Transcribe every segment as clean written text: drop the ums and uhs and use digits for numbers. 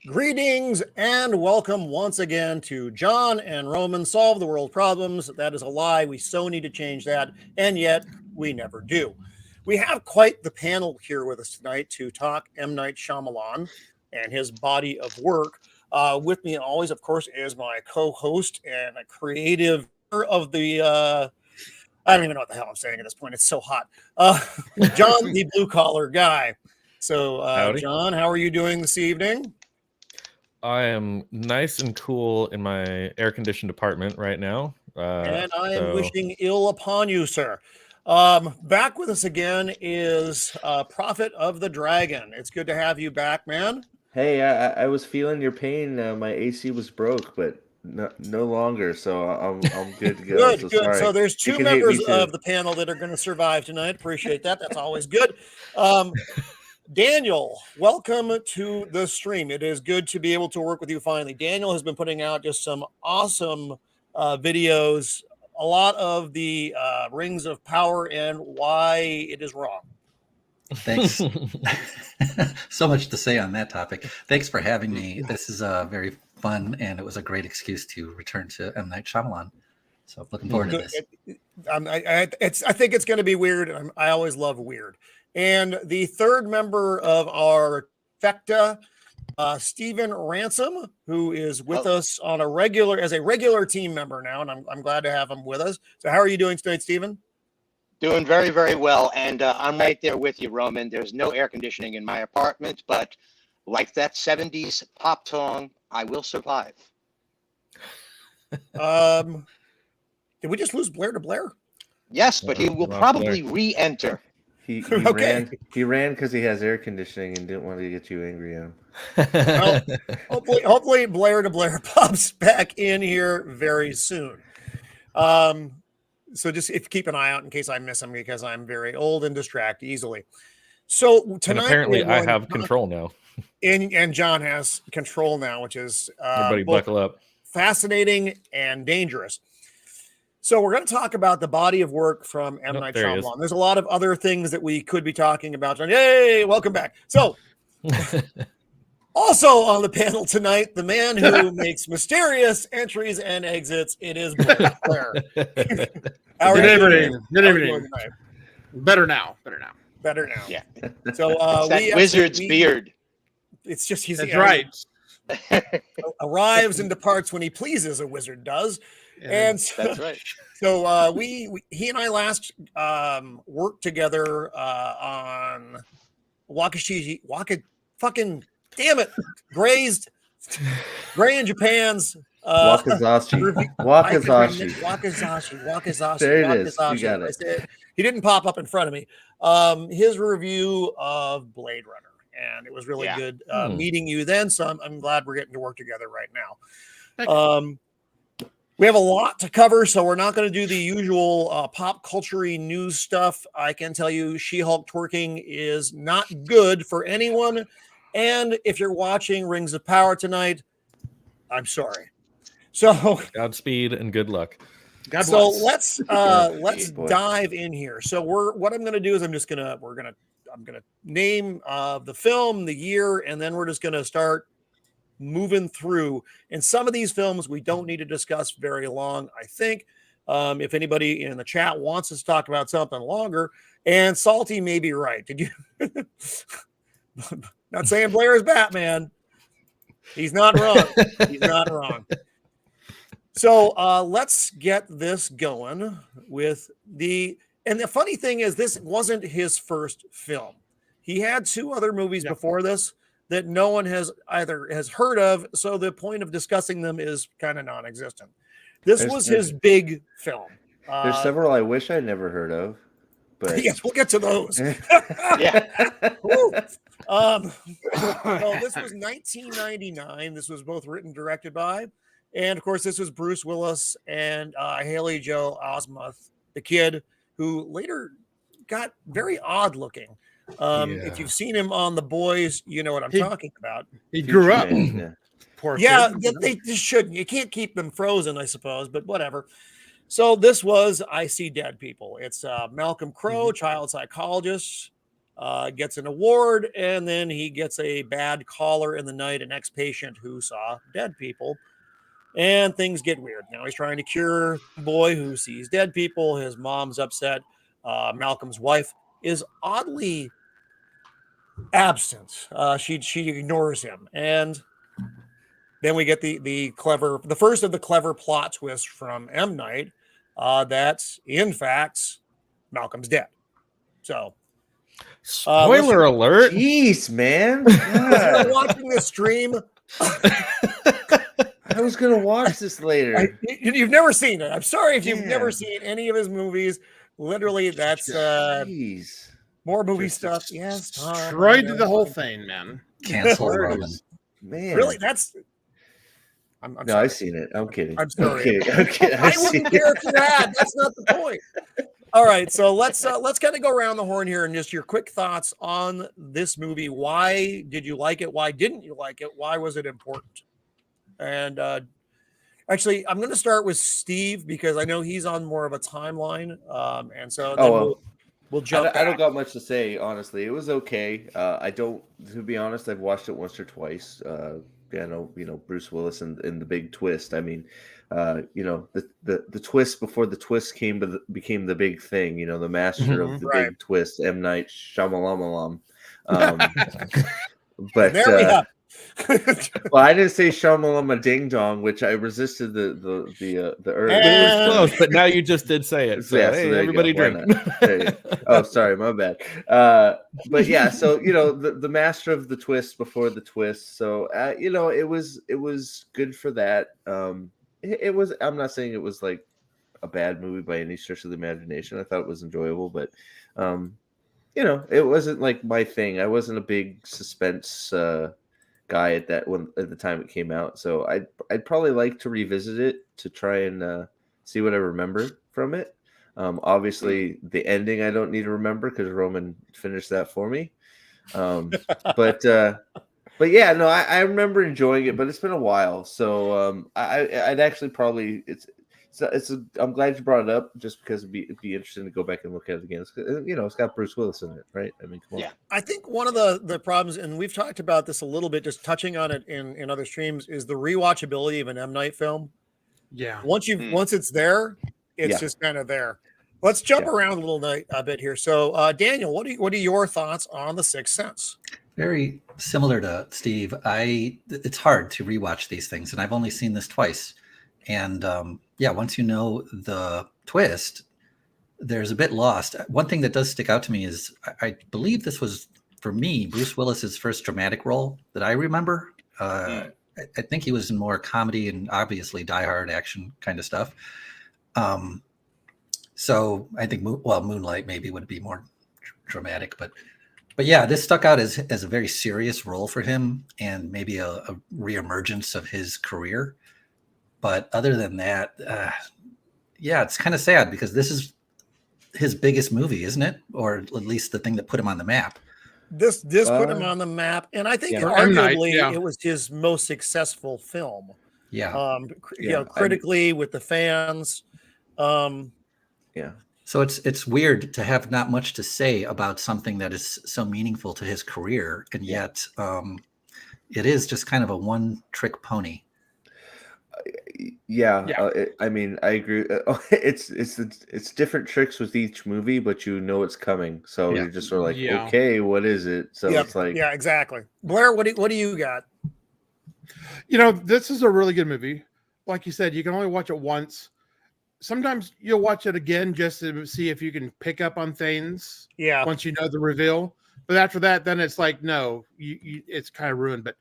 Greetings and welcome once again to John and Roman Solve the World Problems. That is a lie. We so need to change that, and yet we never do. We have quite the panel here with us tonight to talk M. Night Shyamalan and his body of work. With me always, of course, is my co-host and a creative of the I don't even know what the hell I'm saying at this point. It's so hot. John, the blue collar guy. So, John, how are you doing this evening? I am nice and cool in my air-conditioned apartment right now. And I am wishing ill upon you, sir. Back with us again is Prophet of the Dragon. It's good to have you back, man. Hey, I was feeling your pain. My AC was broke, but no longer, so I'm good to go. Good, so good. Sorry. So there's two members of the panel that are going to survive tonight. Appreciate that. That's always good. Daniel, welcome to the stream. It is good to be able to work with you finally. Daniel has been putting out just some awesome videos, a lot of the rings of power and why it is wrong. Thanks. So much to say on that topic. Thanks for having me. This is very fun, and it was a great excuse to return to M. Night Shyamalan. So looking forward to this. I think it's going to be weird. I always love weird. And the third member of our FECTA, Stephen Ransom, who is with us on as a regular team member now, and I'm glad to have him with us. So how are you doing tonight, Stephen? Doing very, very well. And I'm right there with you, Roman. There's no air conditioning in my apartment, but like that 70s pop song, I will survive. Did we just lose Blair de Blair? Yes, but he will probably re-enter. He ran because he has air conditioning and didn't want to get you angry at him. Well, hopefully Blair de Blair pops back in here very soon. So just keep an eye out in case I miss him, because I'm very old and distract easily. So tonight, and apparently I have control now. And John has control now, which is everybody buckle up. Fascinating and dangerous. So we're going to talk about the body of work from M. Night Shyamalan. There's a lot of other things that we could be talking about. Yay, welcome back. So also on the panel tonight, the man who makes mysterious entries and exits, it is Blair. Good evening. Better now. Yeah. So wizard's beard. It's just That's right. Arrives and departs when he pleases, a wizard does. And so, that's right. So he and I last worked together on fucking damn it, Gray in Japan's Wakizashi. There it is. You got it. He didn't pop up in front of me. His review of Blade Runner. And it was really good meeting you then. So I'm glad we're getting to work together right now. We have a lot to cover, so we're not going to do the usual pop culture news stuff. I can tell you She-Hulk twerking is not good for anyone. And if you're watching Rings of Power tonight, I'm sorry. So Godspeed and good luck. God bless. Let's dive in here. So what I'm going to do is I'm going to name the film, the year, and then we're just going to start moving through. And some of these films we don't need to discuss very long, I think. If anybody in the chat wants us to talk about something longer, and Salty may be right. Did you? Not saying Blair is Batman. He's not wrong. He's not wrong. So let's get this going with and the funny thing is, this wasn't his first film. He had two other movies before this that no one has heard of. So the point of discussing them is kind of non-existent. This was his big film. There's several I wish I'd never heard of. But yes, we'll get to those. Yeah. Well, this was 1999. This was both written and directed by, and of course, this was Bruce Willis and Haley Joel Osment, the kid who later got very odd looking. If you've seen him on The Boys, you know what I'm talking about. He grew up. Poor kid. They just shouldn't. You can't keep them frozen, I suppose, but whatever. So this was I See Dead People. It's Malcolm Crowe, child psychologist, gets an award, and then he gets a bad caller in the night, an ex-patient who saw dead people, and things get weird. Now he's trying to cure the boy who sees dead people. His mom's upset. Malcolm's wife is oddly absent. She ignores him, and then we get the first of the clever plot twists from M. Night. That's in fact Malcolm's dead. So, spoiler alert! Jeez, man. You're watching this stream. I was gonna watch this later. You've never seen it. I'm sorry if you've never seen any of his movies. Literally, that's more movie stuff. Yes, destroyed the whole thing, man. Cancel Roman. Man, really? That's. I'm no, sorry. I've seen it. I'm kidding. I'm sorry. I'm kidding. I wouldn't care if you had. That's not the point. All right, so let's kind of go around the horn here and just your quick thoughts on this movie. Why did you like it? Why didn't you like it? Why was it important? And actually, I'm going to start with Steve because I know he's on more of a timeline, and so then we'll jump. I don't got much to say, honestly. It was okay. To be honest, I've watched it once or twice. I know, Bruce Willis and the big twist. I mean, the twist before the twist became the big thing. The master of the big twist, M. Night Shyamalan. But there we have. Well, I didn't say Shyamalan Ding Dong, which I resisted the urge. It was close, but now you just did say it. So, hey, so everybody drink. Oh, sorry, my bad. But yeah, so the master of the twist before the twist. So it was good for that. It was. I'm not saying it was like a bad movie by any stretch of the imagination. I thought it was enjoyable, but it wasn't like my thing. I wasn't a big suspense guy at the time it came out, so I'd probably like to revisit it to try and see what I remember from it. Obviously the ending I don't need to remember because Roman finished that for me, but yeah, no, I remember enjoying it, but it's been a while, so I'd actually probably I'm glad you brought it up just because it'd be interesting to go back and look at it again. It's got Bruce Willis in it, right? I mean, come on. Yeah. I think one of the problems, and we've talked about this a little bit, just touching on it in other streams, is the rewatchability of an M. Night film. Yeah. Once it's there, it's just kind of there. Let's jump around a bit here. So, Daniel, what are your thoughts on The Sixth Sense? Very similar to Steve. It's hard to rewatch these things, and I've only seen this twice. And once you know the twist, there's a bit lost. One thing that does stick out to me is I believe this was, for me, Bruce Willis's first dramatic role that I remember. I think he was in more comedy and obviously Die Hard action kind of stuff. So I think Moonlight maybe would be more dramatic, but yeah, this stuck out as a very serious role for him and maybe a reemergence of his career. But other than that, it's kind of sad because this is his biggest movie, isn't it? Or at least the thing that put him on the map. This put him on the map, and I think arguably it was his most successful film. Yeah. Critically with the fans. Yeah. So it's weird to have not much to say about something that is so meaningful to his career, and yet it is just kind of a one-trick pony. I mean, I agree. It's different tricks with each movie, but it's coming, so you're just sort of like, okay, what is it? So it's like, exactly. Blair, what do you got? This is a really good movie. Like you said, you can only watch it once. Sometimes you'll watch it again just to see if you can pick up on things. Yeah. Once you know the reveal, but after that, then it's like, no, it's kind of ruined. But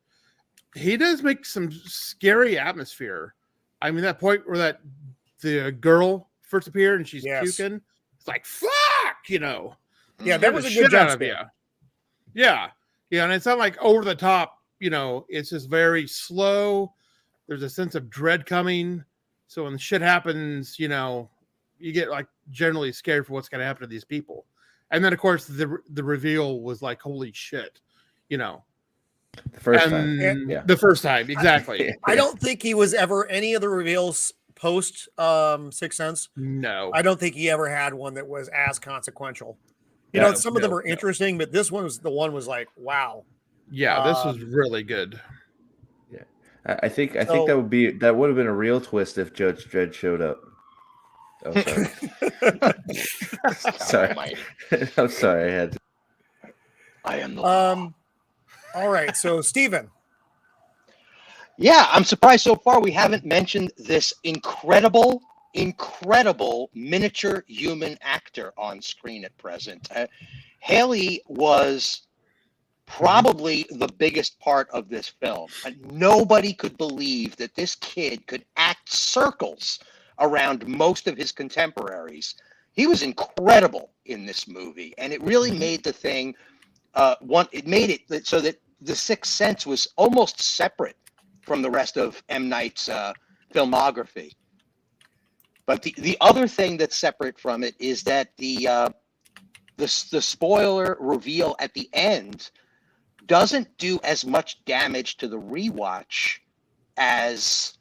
he does make some scary atmosphere. I mean, that point where the girl first appeared and she's puking, it's like, fuck, Yeah, that was a good jump scare. Yeah, and it's not like over the top, it's just very slow. There's a sense of dread coming. So when shit happens, you get like generally scared for what's going to happen to these people. And then, of course, the reveal was like, holy shit, The first time. The first time, exactly. I don't think he was ever any of the reveals post Sixth Sense. No. I don't think he ever had one that was as consequential. You know, Yeah, some of them yeah, are yeah. interesting, but this one was like, wow. Yeah, this was really good. I think So- that would have been a real twist if Judge Dredd showed up. Oh, sorry. Sorry. Almighty. I'm sorry. I had to. I am the law. All right. So, Steven. Yeah, I'm surprised so far we haven't mentioned this incredible miniature human actor on screen at present. Haley was probably the biggest part of this film. Nobody could believe that this kid could act circles around most of his contemporaries. He was incredible in this movie, and it really made the thing it made it so that The Sixth Sense was almost separate from the rest of M. Night's filmography. But the other thing that's separate from it is that the spoiler reveal at the end doesn't do as much damage to the rewatch as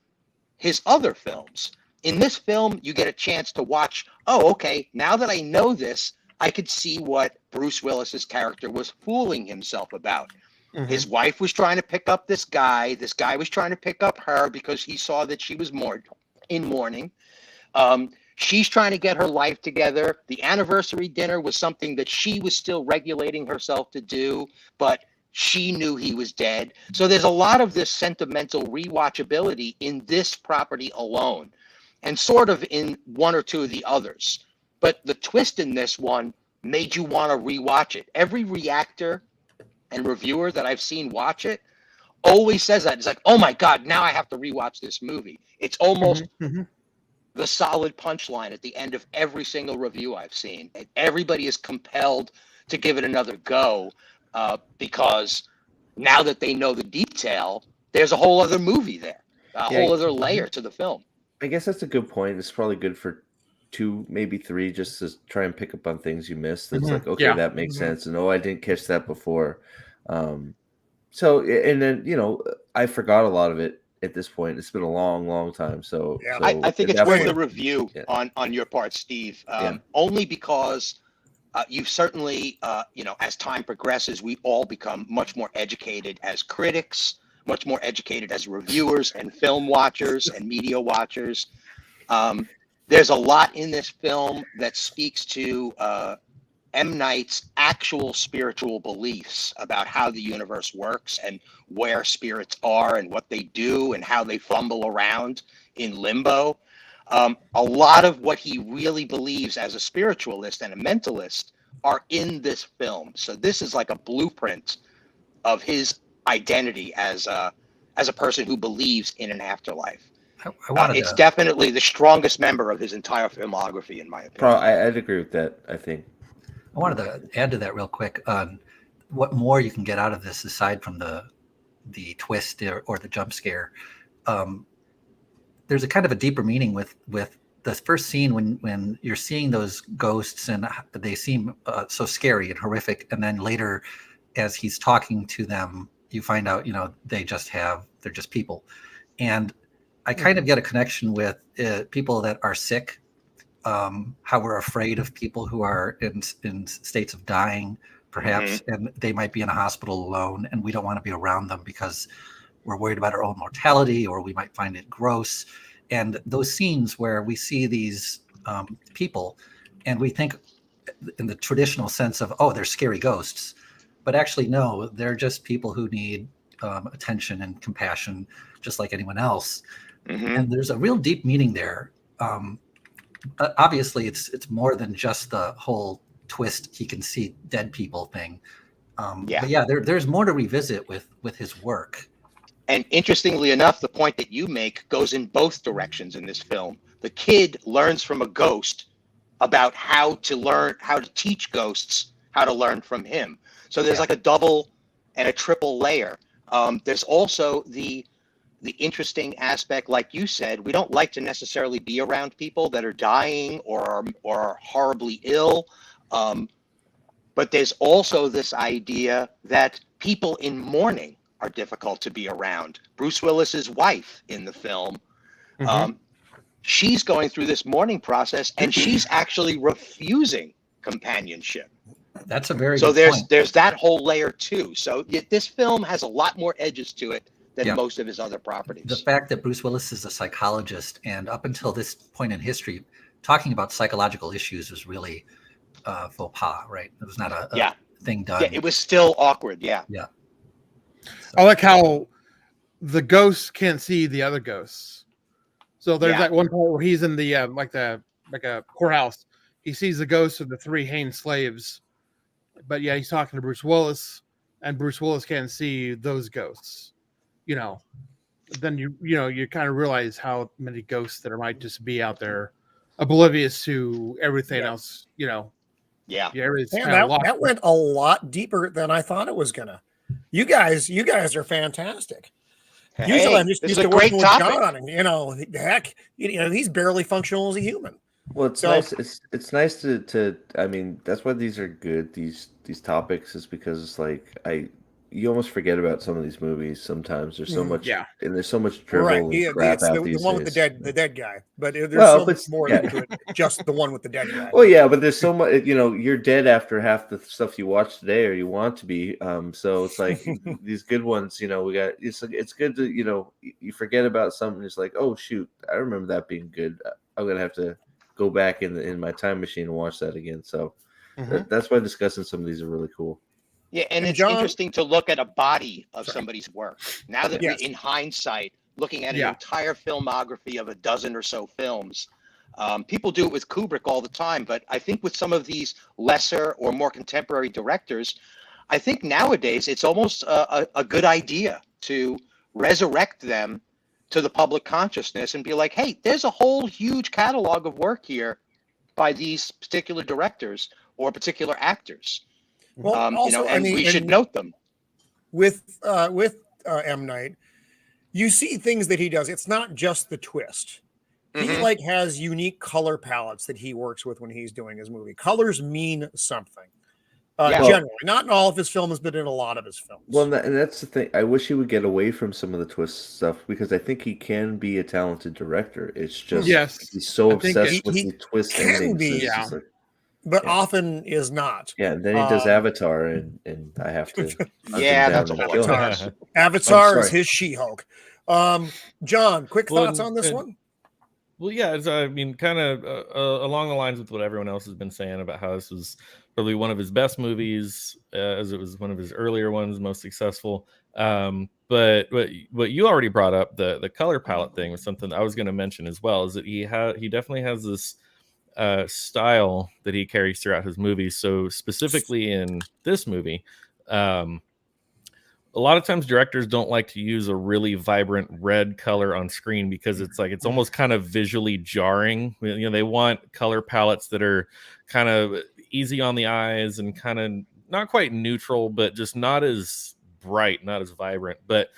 his other films. In this film, you get a chance to watch, oh, okay, now that I know this, I could see what Bruce Willis's character was fooling himself about. Mhm. His wife was trying to pick up this guy. This guy was trying to pick up her because he saw that she was in mourning. She's trying to get her life together. The anniversary dinner was something that she was still regulating herself to do, but she knew he was dead. So there's a lot of this sentimental rewatchability in this property alone, and sort of in one or two of the others. But the twist in this one made you want to rewatch it. Every reactor and reviewer that I've seen watch it always says that. It's like, oh my God, now I have to rewatch this movie. It's almost the solid punchline at the end of every single review I've seen. And everybody is compelled to give it another go because now that they know the detail, there's a whole other movie there, whole other layer to the film. I guess that's a good point. It's probably good for 2, maybe 3, just to try and pick up on things you missed. It's like, okay, that makes sense. And I didn't catch that before. So, and then, I forgot a lot of it at this point. It's been a long, long time. So, Yeah. I think it's worth the review on your part, Steve, only because you've certainly, as time progresses, we all become much more educated as critics, much more educated as reviewers and film watchers and media watchers. There's a lot in this film that speaks to M. Night's actual spiritual beliefs about how the universe works and where spirits are and what they do and how they fumble around in limbo. A lot of what he really believes as a spiritualist and a mentalist are in this film. So this is like a blueprint of his identity as a person who believes in an afterlife. It's definitely the strongest member of his entire filmography, in my opinion. I'd agree with that, I think. I wanted to add to that real quick on what more you can get out of this aside from the twist or the jump scare. There's a kind of a deeper meaning with the first scene when you're seeing those ghosts and they seem so scary and horrific, and then later as he's talking to them, you find out they're just people. And I kind of get a connection with people that are sick, how we're afraid of people who are in states of dying, perhaps, and they might be in a hospital alone, and we don't want to be around them because we're worried about our own mortality, or we might find it gross. And those scenes where we see these people, and we think in the traditional sense of, oh, they're scary ghosts, but actually, no, they're just people who need attention and compassion, just like anyone else. And there's a real deep meaning there. Obviously, it's more than just the whole twist he can see dead people thing. But yeah, there's more to revisit with his work. And interestingly enough, the point that you make goes in both directions in this film. The kid learns from a ghost about how to teach ghosts how to learn from him. So there's like a double and a triple layer. There's also the interesting aspect, like you said, we don't like to necessarily be around people that are dying or are horribly ill. But there's also this idea that people in mourning are difficult to be around. Bruce Willis's wife in the film, she's going through this mourning process, and she's actually refusing companionship. That's a very So good point. there's that whole layer too. So this film has a lot more edges to it than most of his other properties. The fact that Bruce Willis is a psychologist, and up until this point in history, talking about psychological issues was really faux pas, right? It was not a thing done. Yeah, it was still awkward. Yeah. Yeah. So, I like how the ghosts can't see the other ghosts. So there's that one part where he's in the like a courthouse. He sees the ghosts of the 3 Haines slaves, but he's talking to Bruce Willis, and Bruce Willis can't see those ghosts. Then you kind of realize how many ghosts there might just be out there, oblivious to everything else. Yeah. That went a lot deeper than I thought it was gonna. You guys are fantastic. Usually I'm just used to working with John, and heck, he's barely functional as a human. Well, it's nice. It's nice to. I mean, that's why these are good. These topics is because it's like you almost forget about some of these movies. Sometimes there's so much, and there's so much drivel and crap out these the one days. with the dead guy, but there's so much more into it. Just the one with the dead guy. Well, yeah, but there's so much. You're dead after half the stuff you watch today, or you want to be. So it's like these good ones. We got. It's good to you forget about something. It's like, oh shoot, I remember that being good. I'm gonna have to go back in my time machine and watch that again. So that's why discussing some of these are really cool. Yeah, and it's interesting to look at a body of somebody's work. Now that we're in hindsight, looking at an entire filmography of a dozen or so films, people do it with Kubrick all the time. But I think with some of these lesser or more contemporary directors, I think nowadays it's almost a good idea to resurrect them to the public consciousness and be like, hey, there's a whole huge catalog of work here by these particular directors or particular actors. Well, also, we should note them. With M. Night, you see things that he does. It's not just the twist. He has unique color palettes that he works with when he's doing his movie. Colors mean something. Generally, not in all of his films, but in a lot of his films. Well, and that's the thing. I wish he would get away from some of the twist stuff because I think he can be a talented director. It's just he's so obsessed with the twist endings. But often is not. Yeah, and then he does Avatar, and I have to. That's Avatar. Avatar is his She-Hulk. John, quick thoughts on this one? Well, yeah, I mean, kind of along the lines with what everyone else has been saying about how this was probably one of his best movies, as it was one of his earlier ones, most successful. But what you already brought up, the color palette thing, was something I was going to mention as well. Is that he definitely has this style that he carries throughout his movies. So specifically in this movie, a lot of times directors don't like to use a really vibrant red color on screen because it's almost kind of visually jarring. They want color palettes that are kind of easy on the eyes and kind of not quite neutral, but just not as bright, not as vibrant. But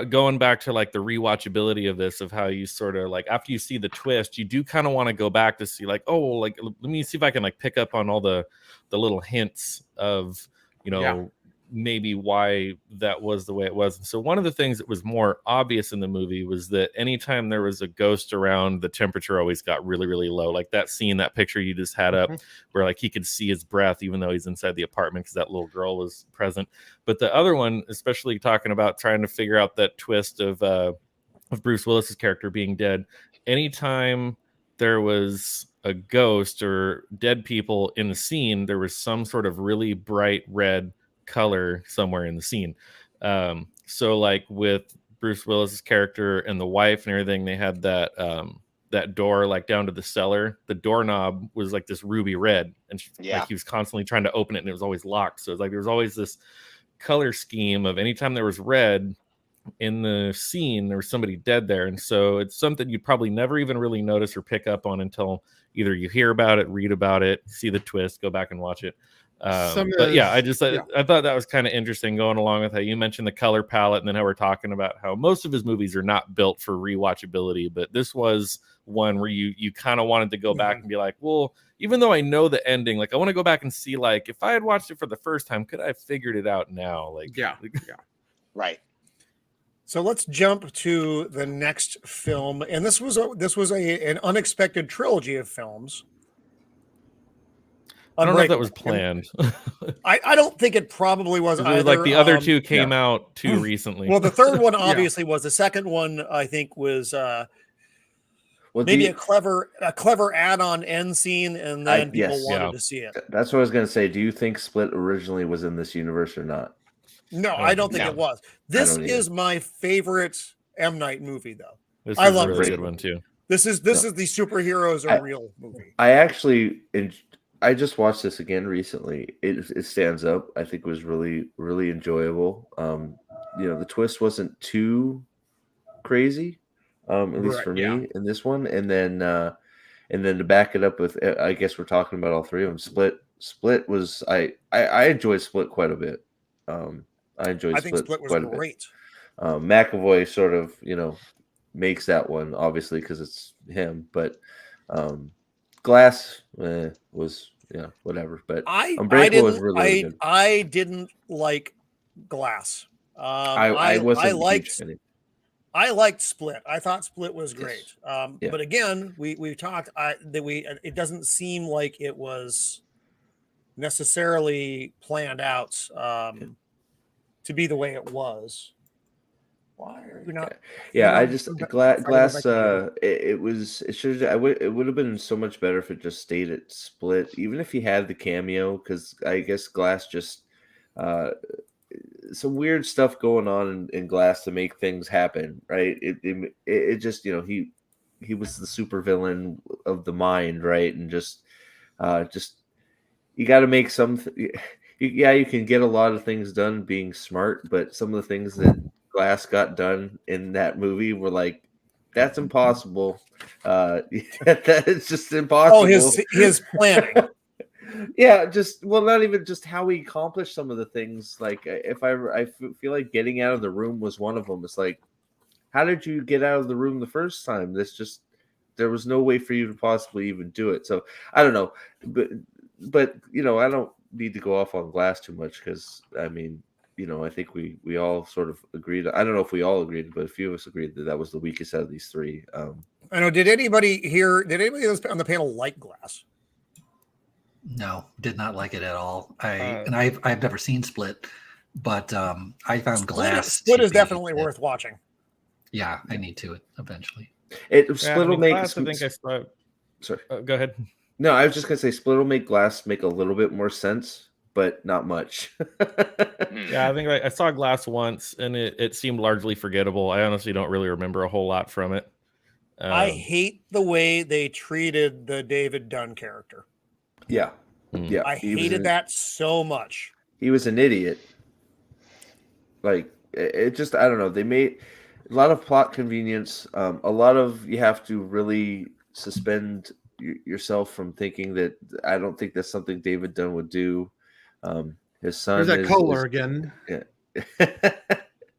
going back to like the rewatchability of this, of how you sort of like after you see the twist, you do kind of want to go back to see like, oh, like let me see if I can like pick up on all the little hints of maybe why that was the way it was. And so one of the things that was more obvious in the movie was that anytime there was a ghost around, the temperature always got really, really low. Like that scene, that picture you just had up where like he could see his breath, even though he's inside the apartment because that little girl was present. But the other one, especially talking about trying to figure out that twist of Bruce Willis's character being dead, anytime there was a ghost or dead people in the scene, there was some sort of really bright red color somewhere in the scene. So like with Bruce Willis's character and the wife and everything, they had that door like down to the cellar. The doorknob was like this ruby red, and like he was constantly trying to open it and it was always locked. So it's like there was always this color scheme of anytime there was red in the scene, there was somebody dead there. And so it's something you'd probably never even really notice or pick up on until either you hear about it, read about it, see the twist, go back and watch it. But yeah, I thought that was kind of interesting going along with how you mentioned the color palette and then how we're talking about how most of his movies are not built for rewatchability, but this was one where you kind of wanted to go back and be like, well, even though I know the ending, like I want to go back and see like if I had watched it for the first time, could I have figured it out now? Like Right. So let's jump to the next film, and this was an unexpected trilogy of films. I don't know if that was Unbreakable. planned. I don't think it probably was It either. was like the other two yeah. came out too recently. Well, the third one Yeah. obviously was. The second one, I think, was Well, maybe a clever add-on end scene, and then people yes. wanted Yeah. to see it. That's what I was going to say. Do you think Split originally was in this universe or not? No, I don't think No. it was. This don't either. is my favorite M. Night movie, though. This I is love a this really good movie. one too. This is the superheroes are real movie. I actually, I just watched this again recently. It stands up. I think it was really, really enjoyable. The twist wasn't too crazy, at least Right, for me yeah. in this one. And then to back it up with, I guess we're talking about all three of them. Split was I enjoyed Split quite a bit. I enjoyed I think Split was quite a bit. great. McAvoy sort of, makes that one obviously because it's him, but Glass was whatever. But Unbreakable was really good. I didn't like Glass. I wasn't a huge fan. I liked Split. I thought Split was great. Yeah. But again, we talked it doesn't seem like it was necessarily planned out to be be the way it was. Why are we not? Yeah, I know, just sometimes- Glass. I It would have been so much better if it just stayed at Split, even if he had the cameo, because I guess Glass just some weird stuff going on in Glass to make things happen, right? It just he was the super villain of the mind, right? And just you got to make some. You can get a lot of things done being smart, but some of the things that Glass got done in that movie were like, that's impossible. It's just impossible. Oh, his planning. Yeah, not even just how he accomplished some of the things. Like, if I feel like getting out of the room was one of them. It's like, how did you get out of the room the first time? There was no way for you to possibly even do it. So I don't know, but I don't need to go off on Glass too much because I think we all sort of agreed. I don't know if we all agreed, but a few of us agreed that was the weakest out of these three. I know. Did anybody else on the panel like Glass? No, did not like it at all. I've never seen Split, but I found Glass. Split is definitely worth watching. Yeah, I need to eventually. Split will make. Glass, I think I saw. Sorry, go ahead. No, I was just gonna say Split will make Glass make a little bit more sense, but not much. Yeah, I think I saw Glass once, and it seemed largely forgettable. I honestly don't really remember a whole lot from it. I hate the way they treated the David Dunn character. Yeah. I hated that so much. He was an idiot. Like it just, I don't know. They made a lot of plot convenience. A lot of you have to really suspend yourself from thinking that. I don't think that's something David Dunn would do. His son. There's that color again. Yeah.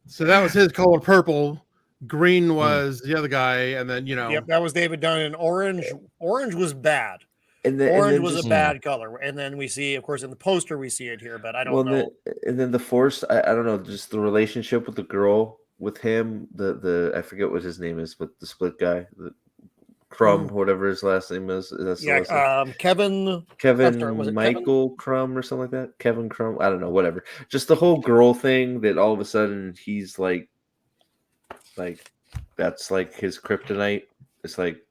So that was his color, purple. Green was the other guy, and then Yep, that was David Dunn. And orange was bad. Orange was a bad color, and then we see, of course, in the poster we see it here, but I don't know. And then the Force, I don't know, just the relationship with the girl, with him, the I forget what his name is, but the Split guy, the Crumb, whatever his last name is. Kevin Michael Crumb or something like that. Kevin Crumb, I don't know, whatever. Just the whole girl thing that all of a sudden he's like that's like his kryptonite. It's like.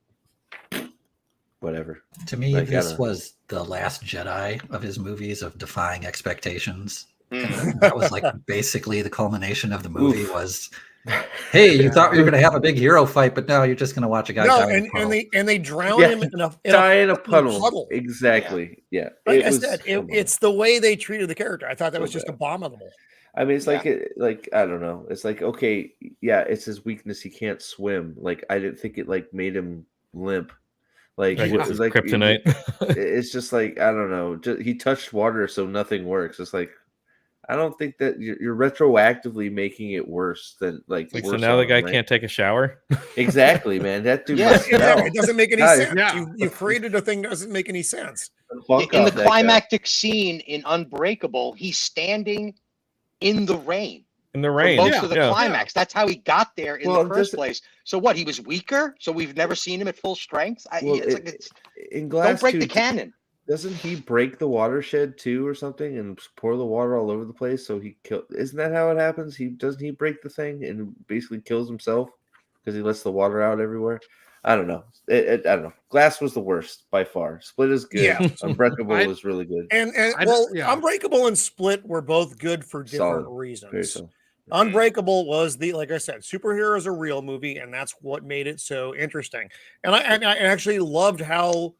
Whatever. To me, this was the last Jedi of his movies of defying expectations. And that was like basically the culmination of the movie. Was, hey, you thought we were going to have a big hero fight, but no, you're just going to watch a guy die in a puddle. and they drown him in a puddle. Exactly. Yeah. Like I said, it's the way they treated the character. I thought that was just abominable. I mean, it's like I don't know. It's like, okay, yeah, it's his weakness. He can't swim. Like I didn't think it like made him limp. Like it's like kryptonite. It's just like, I don't know. He touched water, so nothing works. It's like, I don't think that you're retroactively making it worse than like so now the guy can't take a shower. Exactly, man. That dude. It doesn't make any sense. Yeah. You created a thing that doesn't make any sense. In the climactic scene in Unbreakable, he's standing in the rain. In the rain, most of the climax. That's how he got there in the first place. So what? He was weaker. So we've never seen him at full strength. In Glass, don't break the canon. Doesn't he break the watershed too, or something, and pour the water all over the place? So he kill. Isn't that how it happens? Doesn't he break the thing and basically kills himself because he lets the water out everywhere? I don't know. I don't know. Glass was the worst by far. Split is good. Yeah. Unbreakable is really good. And I- well, yeah. Unbreakable and Split were both good for different Solid. Very reasons. solid. Unbreakable was like I said, superhero is a real movie, and that's what made it so interesting. And I actually loved how,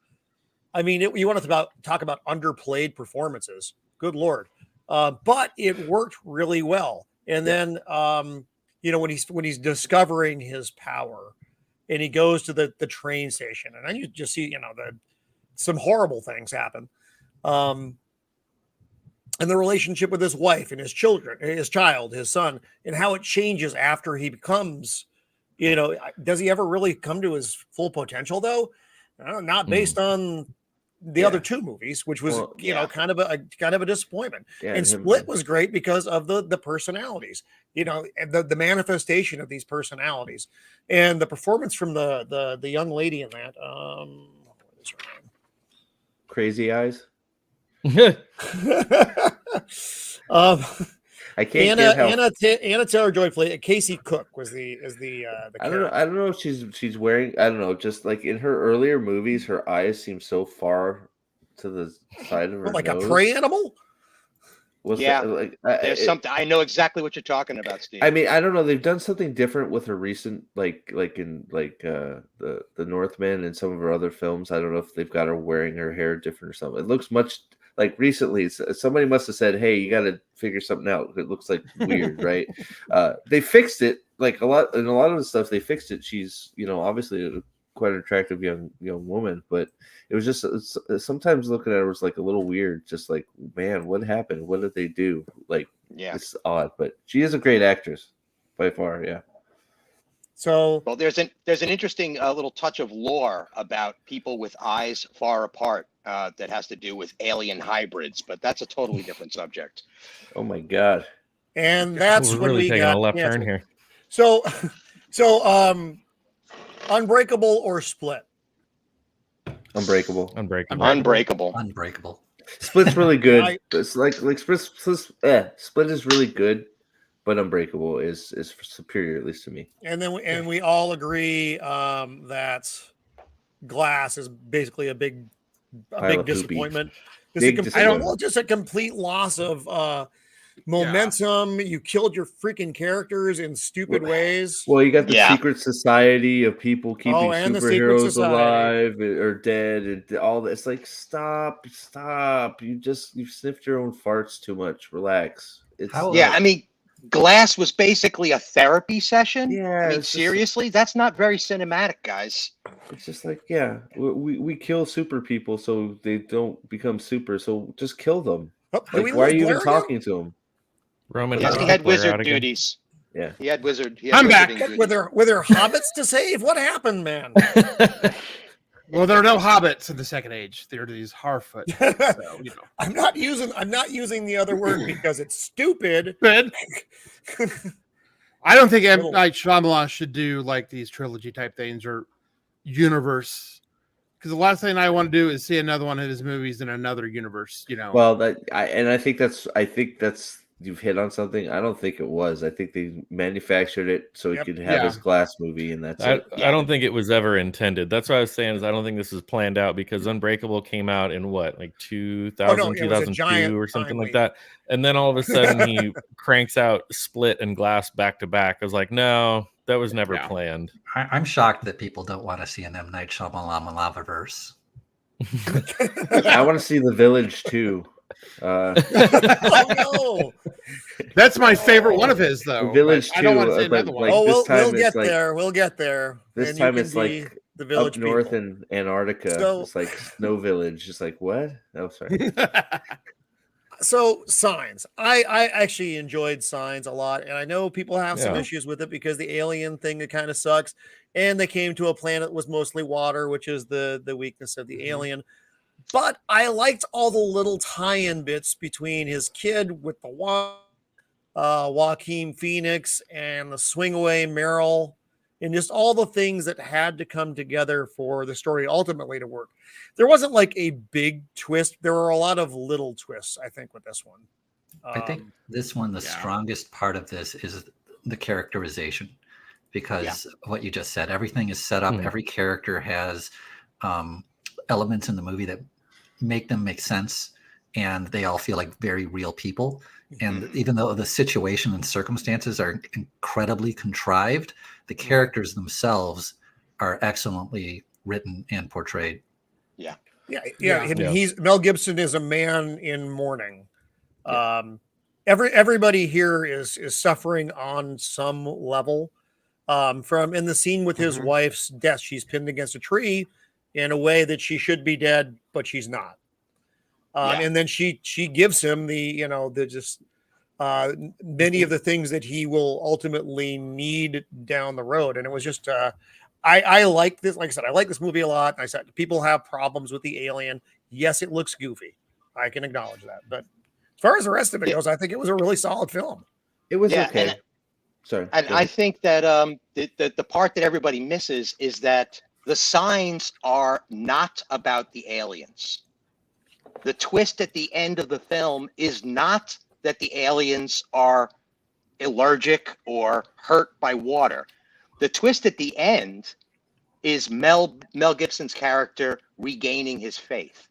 I mean, you want to talk about underplayed performances. Good Lord. But it worked really well. And then, when he's discovering his power and he goes to the train station, and then you just see, some horrible things happen. And the relationship with his wife and his children, his son, and how it changes after he becomes, does he ever really come to his full potential though? Not based on the other two movies, which was, kind of a disappointment. Yeah, and Split was great because of the personalities, the manifestation of these personalities, and the performance from the young lady in that. What is her name? Crazy Eyes. I can't get how Anna Taylor-Joy played. Casey Cook was the I don't know if she's wearing, I don't know, just like in her earlier movies, her eyes seem so far to the side of her like nose. a prey animal. There's something. I know exactly what you're talking about, Steve. I mean, I don't know. They've done something different with her recent, like in the Northman and some of her other films. I don't know if they've got her wearing her hair different or something. It looks much like recently. Somebody must have said, "Hey, you got to figure something out. It looks like weird, right?" They fixed it. Like a lot of the stuff, they fixed it. She's obviously quite an attractive young woman, but it was just sometimes looking at her was like a little weird. Just like, man, what happened? What did they do? Like, it's odd, but she is a great actress by far. Yeah. So, well, there's an interesting little touch of lore about people with eyes far apart that has to do with alien hybrids, but that's a totally different subject. Oh my God. And that's We're when really we taking got a left turn here. So, Unbreakable or Split? Unbreakable. Split's really good. It's like Split is really good, but Unbreakable is superior, at least to me. And then we all agree that Glass is basically a big disappointment. Just a complete loss of momentum. You killed your freaking characters in stupid ways. Well, you got the secret society of people keeping superheroes alive or dead, and all that. It's like, stop! You've sniffed your own farts too much. Relax. I mean, Glass was basically a therapy session. Yeah, I mean, seriously, that's not very cinematic, guys. It's just like, we kill super people so they don't become super. So just kill them. Like, why are you even talking to them? Roman, he had wizard duties. Yeah, he had wizard. I'm back with their hobbits to save. What happened, man? Well, there are no hobbits in the Second Age. There are these Harfoot. So, I'm not using the other word because it's stupid. I don't think M. Night Shyamalan should do like these trilogy type things or universe. Because the last thing I want to do is see another one of his movies in another universe. Well, I think that's you've hit on something. I don't think it was. I think they manufactured it so he could have his Glass movie, and that's it. I don't think it was ever intended. That's what I was saying. Is I don't think this was planned out because Unbreakable came out in what, like 2000, 2002 or something like that. And then all of a sudden he cranks out Split and Glass back to back. I was like, no, that was never planned. I'm shocked that people don't want to see an M. Night Shyamalan Lavaverse. I want to see The Village too. Oh no, that's my favorite one of his though. Village too. I don't want to say another one. We'll get there. We'll get there. This time it's like the Village up north in Antarctica. It's like Snow Village. Just like what? Oh, sorry. So Signs, I actually enjoyed Signs a lot, and I know people have some issues with it because the alien thing, it kind of sucks, and they came to a planet that was mostly water, which is the weakness of the alien. But I liked all the little tie-in bits between his kid with the Joaquin Phoenix and the swing away Meryl and just all the things that had to come together for the story ultimately to work. There wasn't like a big twist. There were a lot of little twists, I think, with this one. I think this one, the strongest part of this is the characterization, because what you just said, everything is set up. Every character has elements in the movie that make them make sense, and they all feel like very real people. And even though the situation and circumstances are incredibly contrived, the characters themselves are excellently written and portrayed. He's Mel Gibson is a man in mourning. Everybody here is suffering on some level. From in the scene with his wife's death, she's pinned against a tree in a way that she should be dead, but she's not. And then she gives him the many of the things that he will ultimately need down the road. And it was just I like this. Like I said, I like this movie a lot. I said people have problems with the alien. Yes, it looks goofy. I can acknowledge that. But as far as the rest of it goes, I think it was a really solid film. It was okay. Sorry. And I think that the part that everybody misses is that the signs are not about the aliens. The twist at the end of the film is not that the aliens are allergic or hurt by water. The twist at the end is Mel Gibson's character regaining his faith.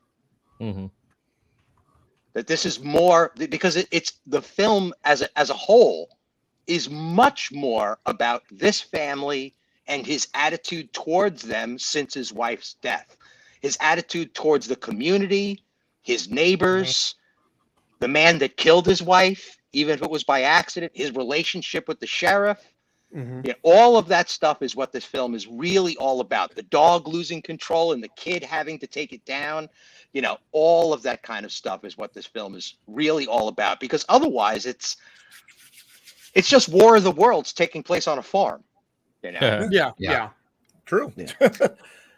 That this is more because it's the film as a whole is much more about this family and his attitude towards them since his wife's death, his attitude towards the community, his neighbors, the man that killed his wife, even if it was by accident, his relationship with the sheriff. All of that stuff is what this film is really all about. The dog losing control and the kid having to take it down. All of that kind of stuff is what this film is really all about, because otherwise it's just War of the Worlds taking place on a farm. True.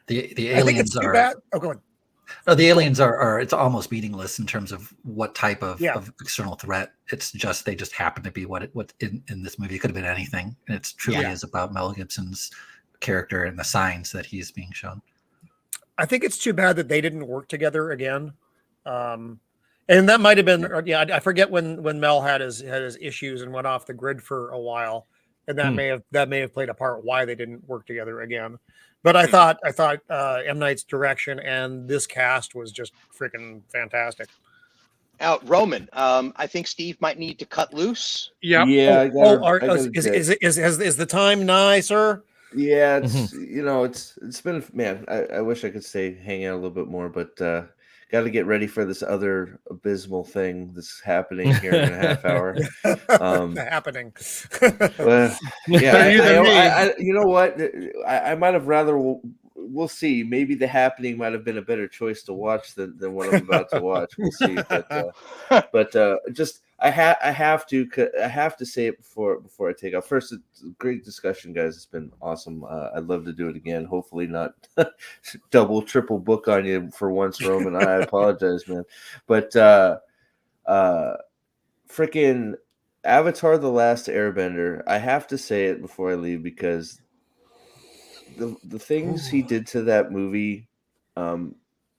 The aliens are bad. Oh, go ahead. No, the aliens are it's almost meaningless in terms of what type of external threat. It's just they just happen to be what in this movie. It could have been anything. And it's truly is about Mel Gibson's character and the signs that he's being shown. I think it's too bad that they didn't work together again. And that might have been I forget when Mel had his issues and went off the grid for a while. And that may have played a part why they didn't work together again. But I thought M. Night's direction and this cast was just freaking fantastic. Now, Roman, I think Steve might need to cut loose. Yeah. Is the time nigh, sir? Yeah, it's been, man, I wish I could stay hang out a little bit more, but got to get ready for this other abysmal thing that's happening here in a half hour. Happening. You know what? I might have rather. We'll see. Maybe the happening might have been a better choice to watch than what I'm about to watch. We'll see. But just I have to say it before I take off. First, it's a great discussion, guys. It's been awesome. I'd love to do it again. Hopefully not double, triple book on you for once, Roman. I apologize, man. But freaking Avatar: The Last Airbender. I have to say it before I leave because the things he did to that movie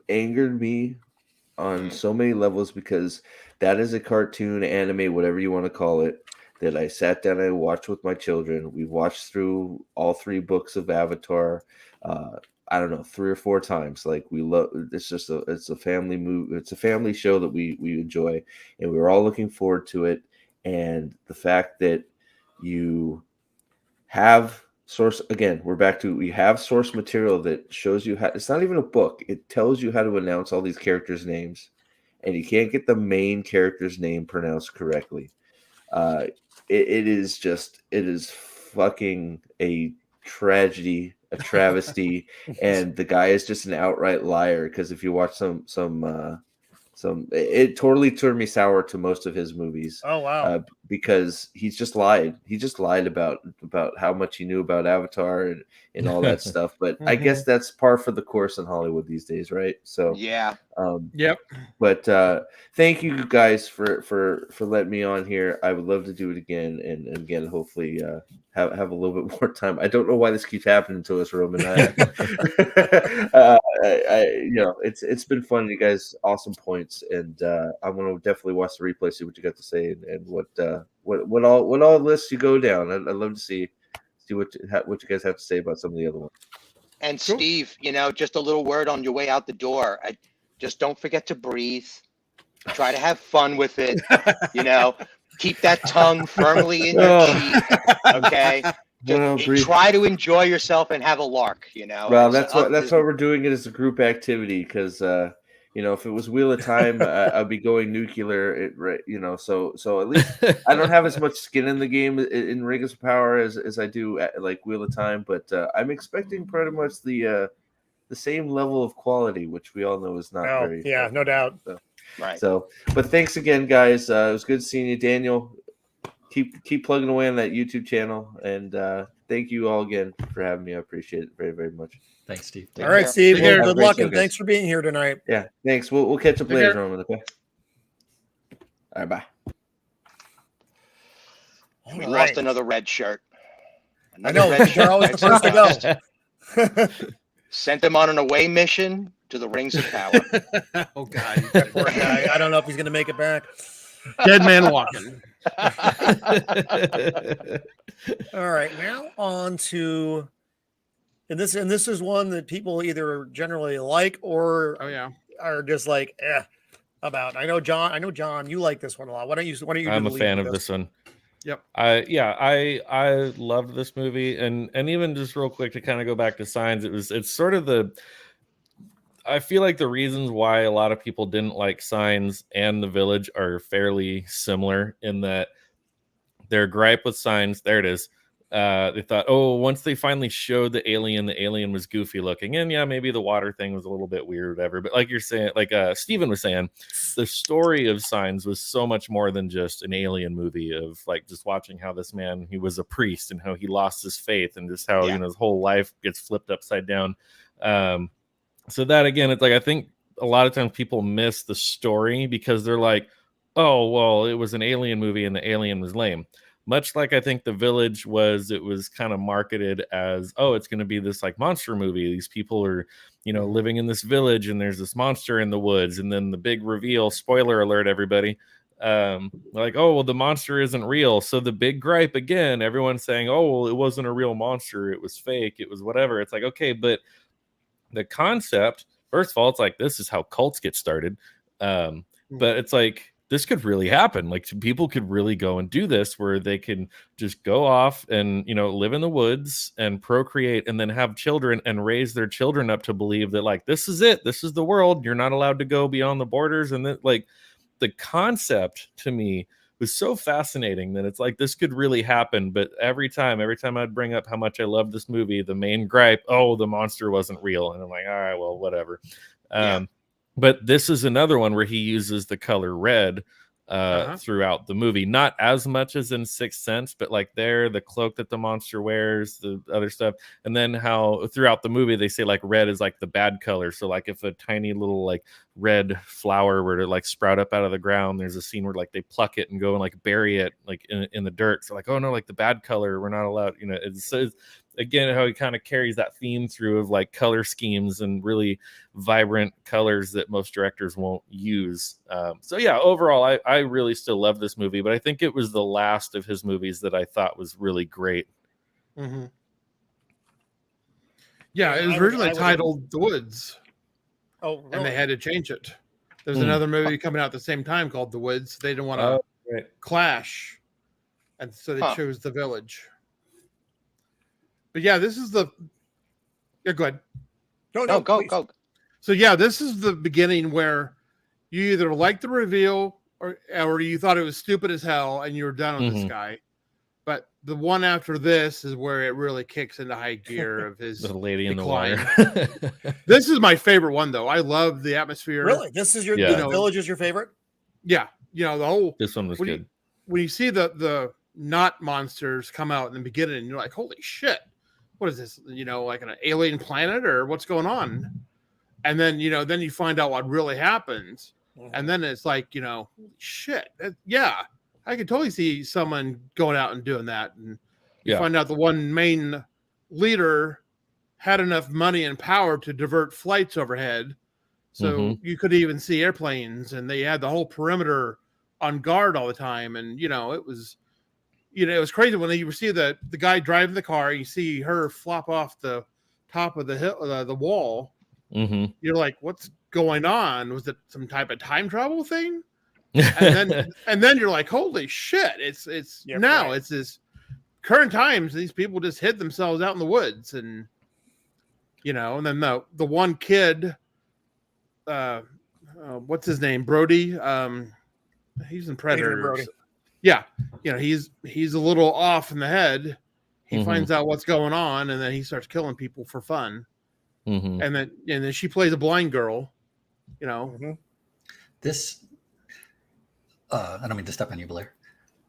angered me on so many levels, because that is a cartoon, anime, whatever you want to call it, that I sat down and I watched with my children. We watched through all 3 books of Avatar. I don't know, 3 or 4 times. Like, we love. It's a family movie. It's a family show that we enjoy, and we were all looking forward to it. And the fact that you have source, again, we have source material that shows you how. It's not even a book. It tells you how to announce all these characters' names, and you can't get the main character's name pronounced correctly. It is fucking a tragedy, a travesty, and the guy is just an outright liar. Because if you watch some, it totally turned me sour to most of his movies. Oh wow! because he's just lied. He just lied about how much he knew about Avatar and all that stuff. But I guess that's par for the course in Hollywood these days, right? So Yeah. Yep. But thank you guys for letting me on here. I would love to do it again, and again, hopefully have a little bit more time. I don't know why this keeps happening to us, Roman. It's been fun. You guys, awesome points, and I'm gonna definitely watch the replay, see what you got to say, and what all lists you go down. I'd love to see what you guys have to say about some of the other ones. And Steve, just a little word on your way out the door. Just don't forget to breathe. Try to have fun with it. Keep that tongue firmly in your cheek. Okay. Try to enjoy yourself and have a lark. Well, that's why we're doing it as a group activity, because if it was Wheel of Time, I'd be going nuclear. So at least I don't have as much skin in the game in Rings of Power as I do at, like, Wheel of Time, but I'm expecting pretty much the same level of quality, which we all know is not very. Yeah, no doubt. So, right. But thanks again, guys. It was good seeing you, Daniel. Keep plugging away on that YouTube channel, and thank you all again for having me. I appreciate it very, very much. Thanks, Steve. All right, Steve. Well, Good luck, and guys. thanks for being here tonight. Yeah, thanks. We'll catch up Take later, care. Roman. Okay. All right, bye. We lost another red shirt. I know. They're always the first to go. Sent him on an away mission to the Rings of Power. Oh God, Poor guy. I don't know if he's going to make it back. dead man walking. All right, now on to, and this is one that people either generally like or Oh yeah. are just like about. I know John, you like this one a lot. Why don't you? I'm a fan of this one. Yep. I loved this movie, and even just real quick to kind of go back to Signs, it's sort of I feel like the reasons why a lot of people didn't like Signs and The Village are fairly similar, in that their gripe with Signs, there it is. They thought, once they finally showed the alien was goofy looking. And yeah, maybe the water thing was a little bit weird or whatever. But like you're saying, like Steven was saying, the story of Signs was so much more than just an alien movie, of like just watching how this man, he was a priest, and how he lost his faith, and just how, his whole life gets flipped upside down. So that, again, it's like, I think a lot of times people miss the story because they're like, oh, well, it was an alien movie and the alien was lame. Much like I think The Village was, it was kind of marketed as, it's going to be this like monster movie. These people are, living in this village, and there's this monster in the woods. And then the big reveal, spoiler alert, everybody, like, the monster isn't real. So the big gripe, again, everyone's saying, it wasn't a real monster. It was fake. It was whatever. It's like, okay, but the concept, first of all, it's like, this is how cults get started. But it's like, this could really happen. Like, people could really go and do this, where they can just go off and, live in the woods and procreate, and then have children and raise their children up to believe that, like, this is it. This is the world. You're not allowed to go beyond the borders. And then, like, the concept to me was so fascinating that it's like, this could really happen. But every time I'd bring up how much I love this movie, the main gripe, the monster wasn't real. And I'm like, all right, well, whatever. But this is another one where he uses the color red throughout the movie. Not as much as in Sixth Sense, but like the cloak that the monster wears, the other stuff. And then how throughout the movie they say like red is like the bad color. So like if a tiny little like red flower were to like sprout up out of the ground, there's a scene where like they pluck it and go and like bury it like in the dirt. So like, oh no, like the bad color, we're not allowed, it's again how he kind of carries that theme through of like color schemes and really vibrant colors that most directors won't use. So yeah, overall I really still love this movie, but I think it was the last of his movies that I thought was really great. Mm-hmm. Yeah, it was originally titled The Woods. Oh, really? And they had to change it. There's another movie coming out at the same time called The Woods. They didn't want to clash, and so they chose The Village. But yeah, this is the. Yeah, go ahead. No, go. So yeah, this is the beginning where you either like the reveal or you thought it was stupid as hell and you were done with this guy. But the one after this is where it really kicks into high gear of his the lady decline. in the water. This is my favorite one, though. I love the atmosphere. Really? This is your The Village is your favorite? Yeah. The whole. This one was good. when you see the not monsters come out in the beginning, and you're like, holy shit, what is this? Like an alien planet or what's going on? And then then you find out what really happens, and then it's like shit, yeah, I could totally see someone going out and doing that, and you find out the one main leader had enough money and power to divert flights overhead, so you could even see airplanes, and they had the whole perimeter on guard all the time, and it was crazy when you see the guy driving the car, and you see her flop off the top of the hill, the wall. You're like, what's going on? Was it some type of time travel thing? And then you're like, holy shit, it's it's this current times. These people just hid themselves out in the woods, and and then the one kid, what's his name, Brody, he's in Predators. Yeah, he's a little off in the head. He finds out what's going on, and then he starts killing people for fun. And then she plays a blind girl. This I don't mean to step on you, Blair.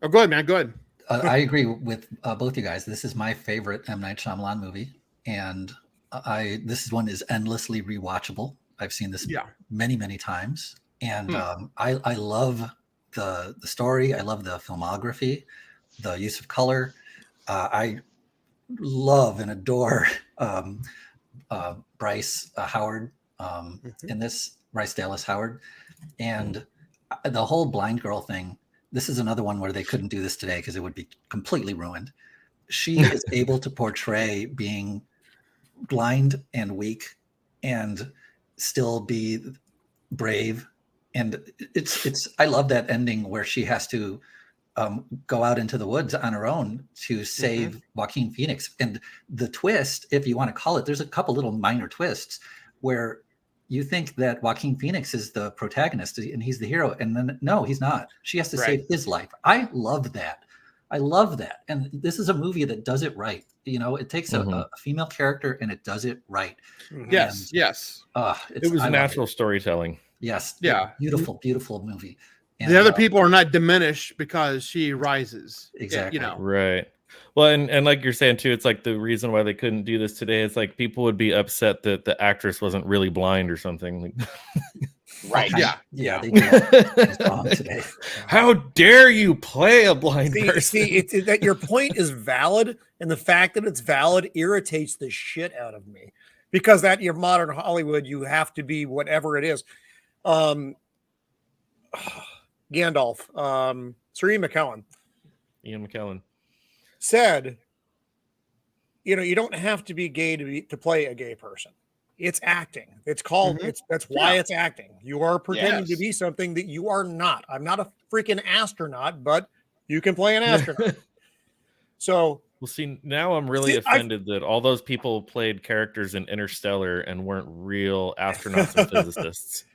Oh, go ahead, man. Go ahead. I agree with both you guys. This is my favorite M. Night Shyamalan movie, and this one is endlessly rewatchable. I've seen this many, many times, and I love the story. I love the filmography, the use of color. I love and adore Bryce Howard in this, Bryce Dallas Howard, and the whole blind girl thing. This is another one where they couldn't do this today because it would be completely ruined. She is able to portray being blind and weak and still be brave. And it's I love that ending where she has to go out into the woods on her own to save Joaquin Phoenix. And the twist, if you want to call it, there's a couple little minor twists where you think that Joaquin Phoenix is the protagonist and he's the hero. And then, no, he's not. She has to save his life. I love that. I love that. And this is a movie that does it right. It takes a female character and it does it right. Yes. It was natural storytelling. Yes. Yeah. Beautiful, beautiful movie. And the other people are not diminished because she rises. Exactly. Right. Well, and like you're saying too, it's like the reason why they couldn't do this today. It's like people would be upset that the actress wasn't really blind or something. Right. Yeah. They did wrong today. How dare you play a blind person? See, that your point is valid, and the fact that it's valid irritates the shit out of me, because that your modern Hollywood, you have to be whatever it is. Gandalf, Sir Ian McKellen said, you don't have to be gay to play a gay person. It's acting. It's called. That's why it's acting. You are pretending to be something that you are not. I'm not a freaking astronaut, but you can play an astronaut. So, well, see, now I'm really offended that all those people played characters in Interstellar and weren't real astronauts and physicists.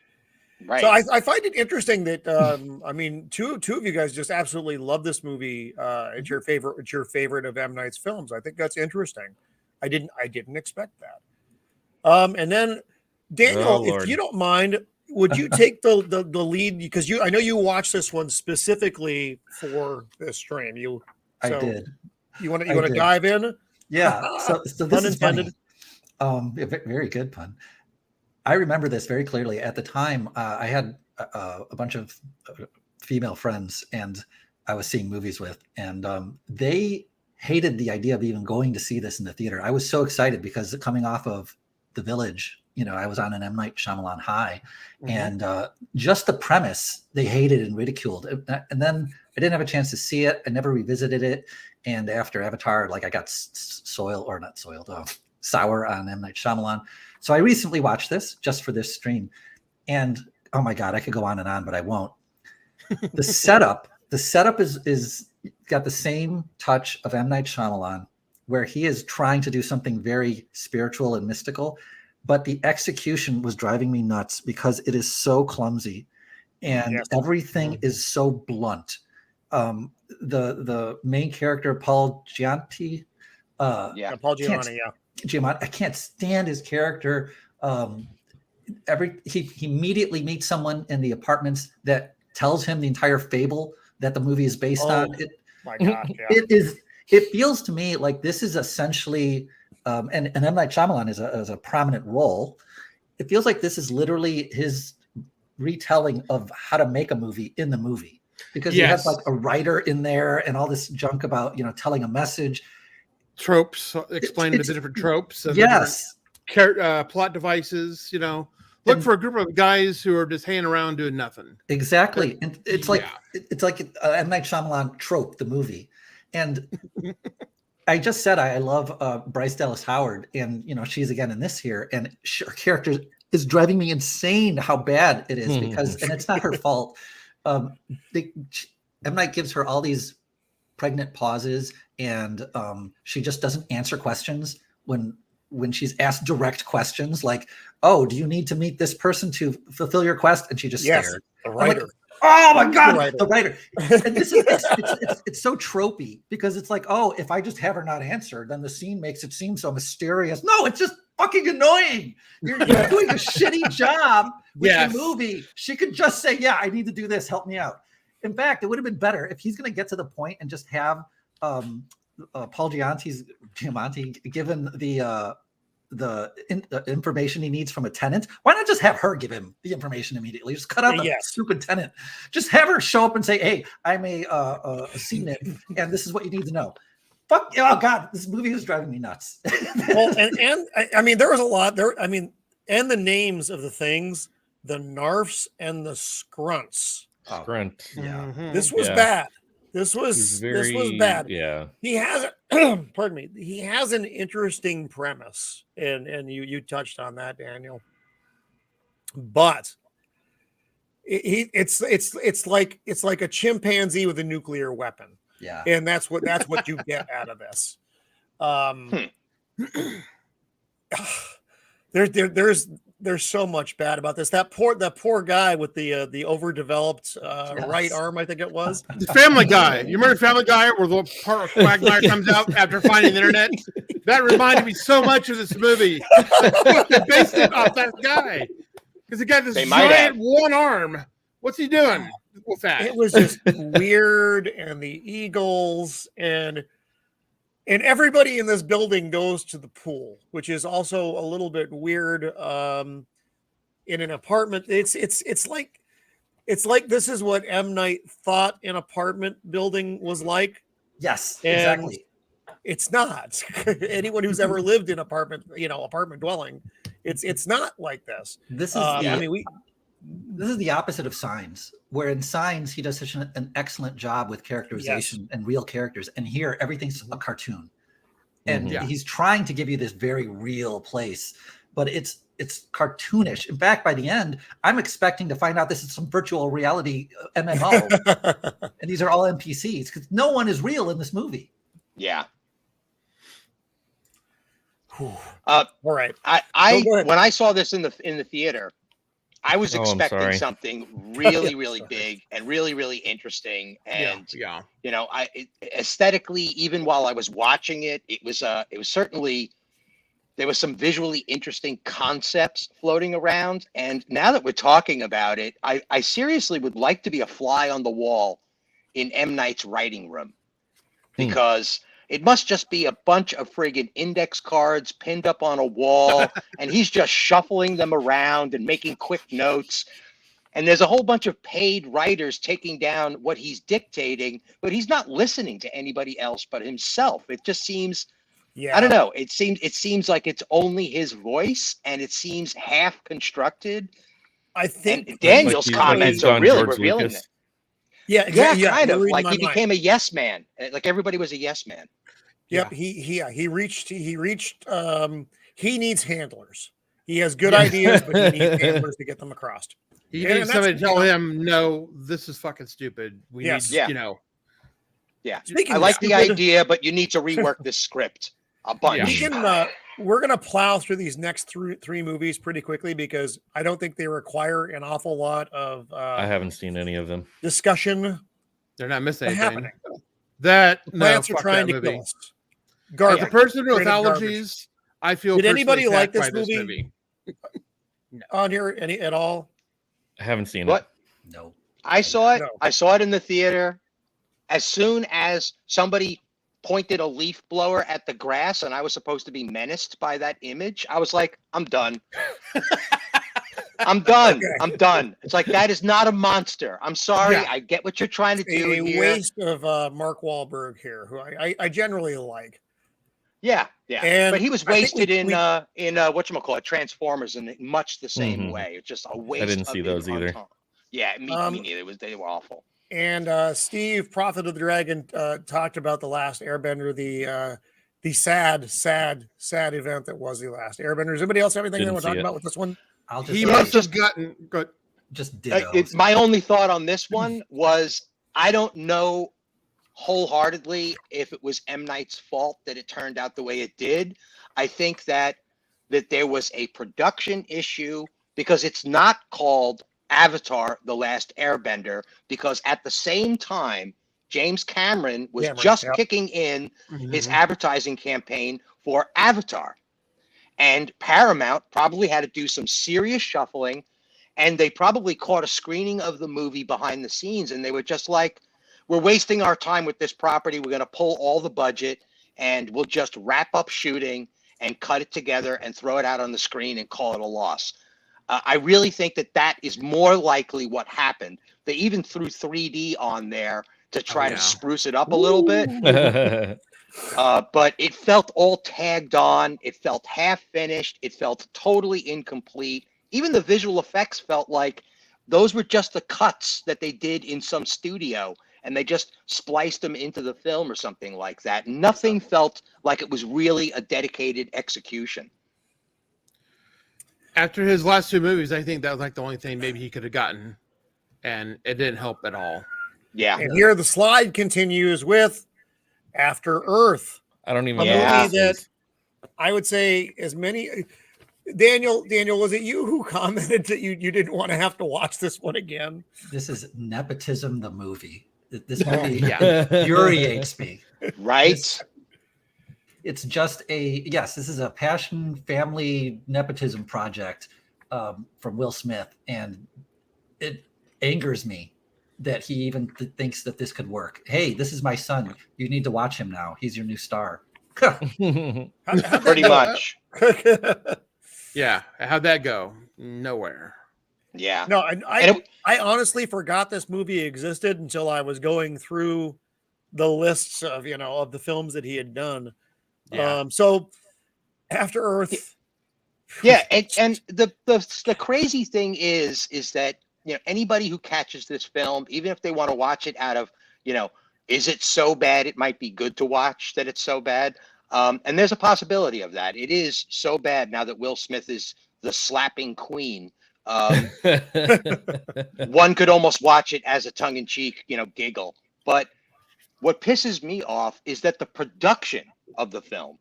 Right. So I find it interesting that two of you guys just absolutely love this movie. It's your favorite of M. Night's films. I think that's interesting. I didn't expect that. And then Daniel, if you don't mind, would you take the lead, because I know you watched this one specifically for this stream. I did. You want to dive in? Yeah. So this is funny. Very good pun. I remember this very clearly. At the time, I had a bunch of female friends, and I was seeing movies with, and they hated the idea of even going to see this in the theater. I was so excited because coming off of The Village, I was on an M. Night Shyamalan high, and just the premise they hated and ridiculed. And then I didn't have a chance to see it. I never revisited it. And after Avatar, I got sour on M. Night Shyamalan. So I recently watched this just for this stream, and oh my God, I could go on and on, but I won't. The setup is got the same touch of M. Night Shyamalan, where he is trying to do something very spiritual and mystical, but the execution was driving me nuts because it is so clumsy and everything is so blunt. The main character, Paul Giamatti, Paul Giamatti, I can't stand his character. He immediately meets someone in the apartments that tells him the entire fable that the movie is based on. My God, yeah. It feels to me like this is essentially, and M. Night Shyamalan is a prominent role. It feels like this is literally his retelling of how to make a movie in the movie, because he has like a writer in there and all this junk about, telling a message. Tropes, explaining the different tropes. And plot devices, Look for a group of guys who are just hanging around doing nothing. Exactly. And it's like M. Night Shyamalan trope, the movie. And I just said I love Bryce Dallas Howard, and she's again in this here, and her character is driving me insane how bad it is, because, and it's not her fault. M. Night gives her all these pregnant pauses, and she just doesn't answer questions when she's asked direct questions like, "Oh, do you need to meet this person to fulfill your quest?" And she just stared. The writer. Oh my God, the writer. And this is it's so tropey, because it's like, oh, if I just have her not answer, then the scene makes it seem so mysterious. No, it's just fucking annoying. You're doing a shitty job with the movie. She could just say, "Yeah, I need to do this. Help me out." In fact, it would have been better if he's going to get to the point and just have Paul Giamatti given the information he needs from a tenant. Why not just have her give him the information immediately? Just cut out the stupid tenant. Just have her show up and say, "Hey, I'm a sea nymph, and this is what you need to know." Fuck! Oh God, this movie is driving me nuts. Well, and I mean, there was a lot there. I mean, and the names of the things, the narfs and the scrunts. Grunt. Yeah, this was bad. This was bad. Yeah, he has pardon me. He has an interesting premise, and you touched on that, Daniel. But it's like a chimpanzee with a nuclear weapon. Yeah, and that's what you get out of this. There's so much bad about this. That poor guy with the overdeveloped right arm, I think it was. The Family Guy. You remember Family Guy, where the part of Quagmire comes out after finding the internet? That reminded me so much of this movie. They based it off that guy, because he got this giant one arm. What's he doing with that? It was just weird, and the eagles and everybody in this building goes to the pool, which is also a little bit weird. In an apartment, it's like this is what M. Night thought an apartment building was like. Yes, and exactly. It's not. Anyone who's ever lived in apartment dwelling, it's not like this. This is this is the opposite of Signs, where in Signs he does such an excellent job with characterization and real characters, and here everything's a cartoon, and he's trying to give you this very real place, but it's cartoonish. In fact, by the end, I'm expecting to find out this is some virtual reality MMO, and these are all NPCs, because no one is real in this movie. Yeah. All right. I when I saw this in the theater, I was expecting something really, really big and really, really interesting. And aesthetically, even while I was watching it, it was certainly, there was some visually interesting concepts floating around. And now that we're talking about it, I seriously would like to be a fly on the wall in M. Night's writing room, because it must just be a bunch of friggin' index cards pinned up on a wall, and he's just shuffling them around and making quick notes. And there's a whole bunch of paid writers taking down what he's dictating, but he's not listening to anybody else but himself. It just seems, I don't know. It seems like it's only his voice, and it seems half constructed. I think and Daniel's comments are really revealing that. Yeah, kind of like he became a yes man. Like everybody was a yes man. Yep, he reached. He needs handlers. He has good ideas, but he needs handlers to get them across. He needs somebody to tell him, "No, this is fucking stupid. We need, Yeah. I like the idea, but you need to rework this script a bunch. We're gonna plow through these next three movies pretty quickly, because I don't think they require an awful lot of. I haven't seen any of them. Discussion. They're not missing anything. Happening. That plants are trying to kill us. Garbage. As a person with allergies, I feel. Did anybody like this movie? No. On here at all? I haven't seen it. No. I saw it. No. I saw it in the theater. as soon as somebody pointed a leaf blower at the grass and I was supposed to be menaced by that image, I was like, I'm done. I'm done. Okay. I'm done. It's like, that is not a monster. I'm sorry. Yeah. I get what you're trying to do A here. waste of Mark Wahlberg here, who I generally like. Yeah, yeah. And But he was I think wasted we- in whatchamacallit, Transformers in much the same Mhm. way. It's just a waste. didn't see of those it on either. time. Yeah, me neither. They were awful. And Steve, Prophet of the Dragon, talked about the last Airbender, the sad event that was the last Airbender. Does anybody else have anything they Didn't want to see talk it. about with this one? I'll He just must say, have gotten good. just ditto. My only thought on this one was, I don't know wholeheartedly if it was M. Night's fault that it turned out the way it did. I think that there was a production issue, because it's not called Avatar: The Last Airbender, because at the same time James Cameron was just yep. kicking in his Mhm. advertising campaign for Avatar, and Paramount probably had to do some serious shuffling, and they probably caught a screening of the movie behind the scenes, and they were just like, we're wasting our time with this property. We're going to pull all the budget and we'll just wrap up shooting and cut it together and throw it out on the screen and call it a loss. I really think that is more likely what happened. They even threw 3D on there to try yeah. to spruce it up a little bit. But it felt all tagged on. It felt half finished. It felt totally incomplete. Even the visual effects felt like those were just the cuts that they did in some studio, and they just spliced them into the film or something like that. Nothing felt like it was really a dedicated execution. After his last two movies, I think that was like the only thing maybe he could have gotten, and it didn't help at all. Yeah. And here the slide continues with After Earth. I don't even A know Yeah. what movie this that is. I would say as many. Daniel, was it you who commented that you didn't want to have to watch this one again? This is nepotism, the movie. This movie Yeah. infuriates me. Right? It's just this is a passion family nepotism project from Will Smith, and it angers me that he even thinks that this could work. Hey, this is my son. You need to watch him now. He's your new star. How'd that Pretty go? much. Yeah. How'd that go? Nowhere. Yeah. No, And I honestly forgot this movie existed until I was going through the lists of of the films that he had done. Yeah. So After Earth. Yeah, and the crazy thing is that anybody who catches this film, even if they want to watch it out of is it so bad it might be good to watch that it's so bad, and there's a possibility of that. It is so bad now that Will Smith is the slapping queen. One could almost watch it as a tongue-in-cheek giggle. But what pisses me off is that the production of the film,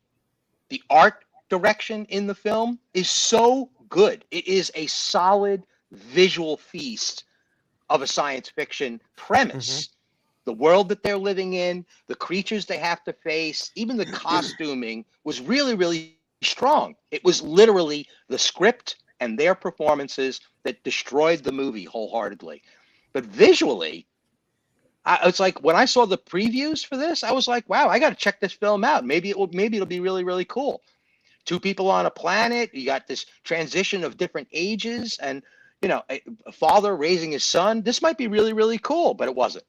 the art direction in the film, is so good. It is a solid visual feast of a science fiction premise. The world that they're living in, the creatures they have to face, even the costuming was really, really strong. It was literally the script and their performances that destroyed the movie wholeheartedly. But visually, it's like when I saw the previews for this, I was like, wow, I got to check this film out. Maybe it'll be really, really cool. Two people on a planet. You got this transition of different ages, and a father raising his son. This might be really, really cool, but it wasn't.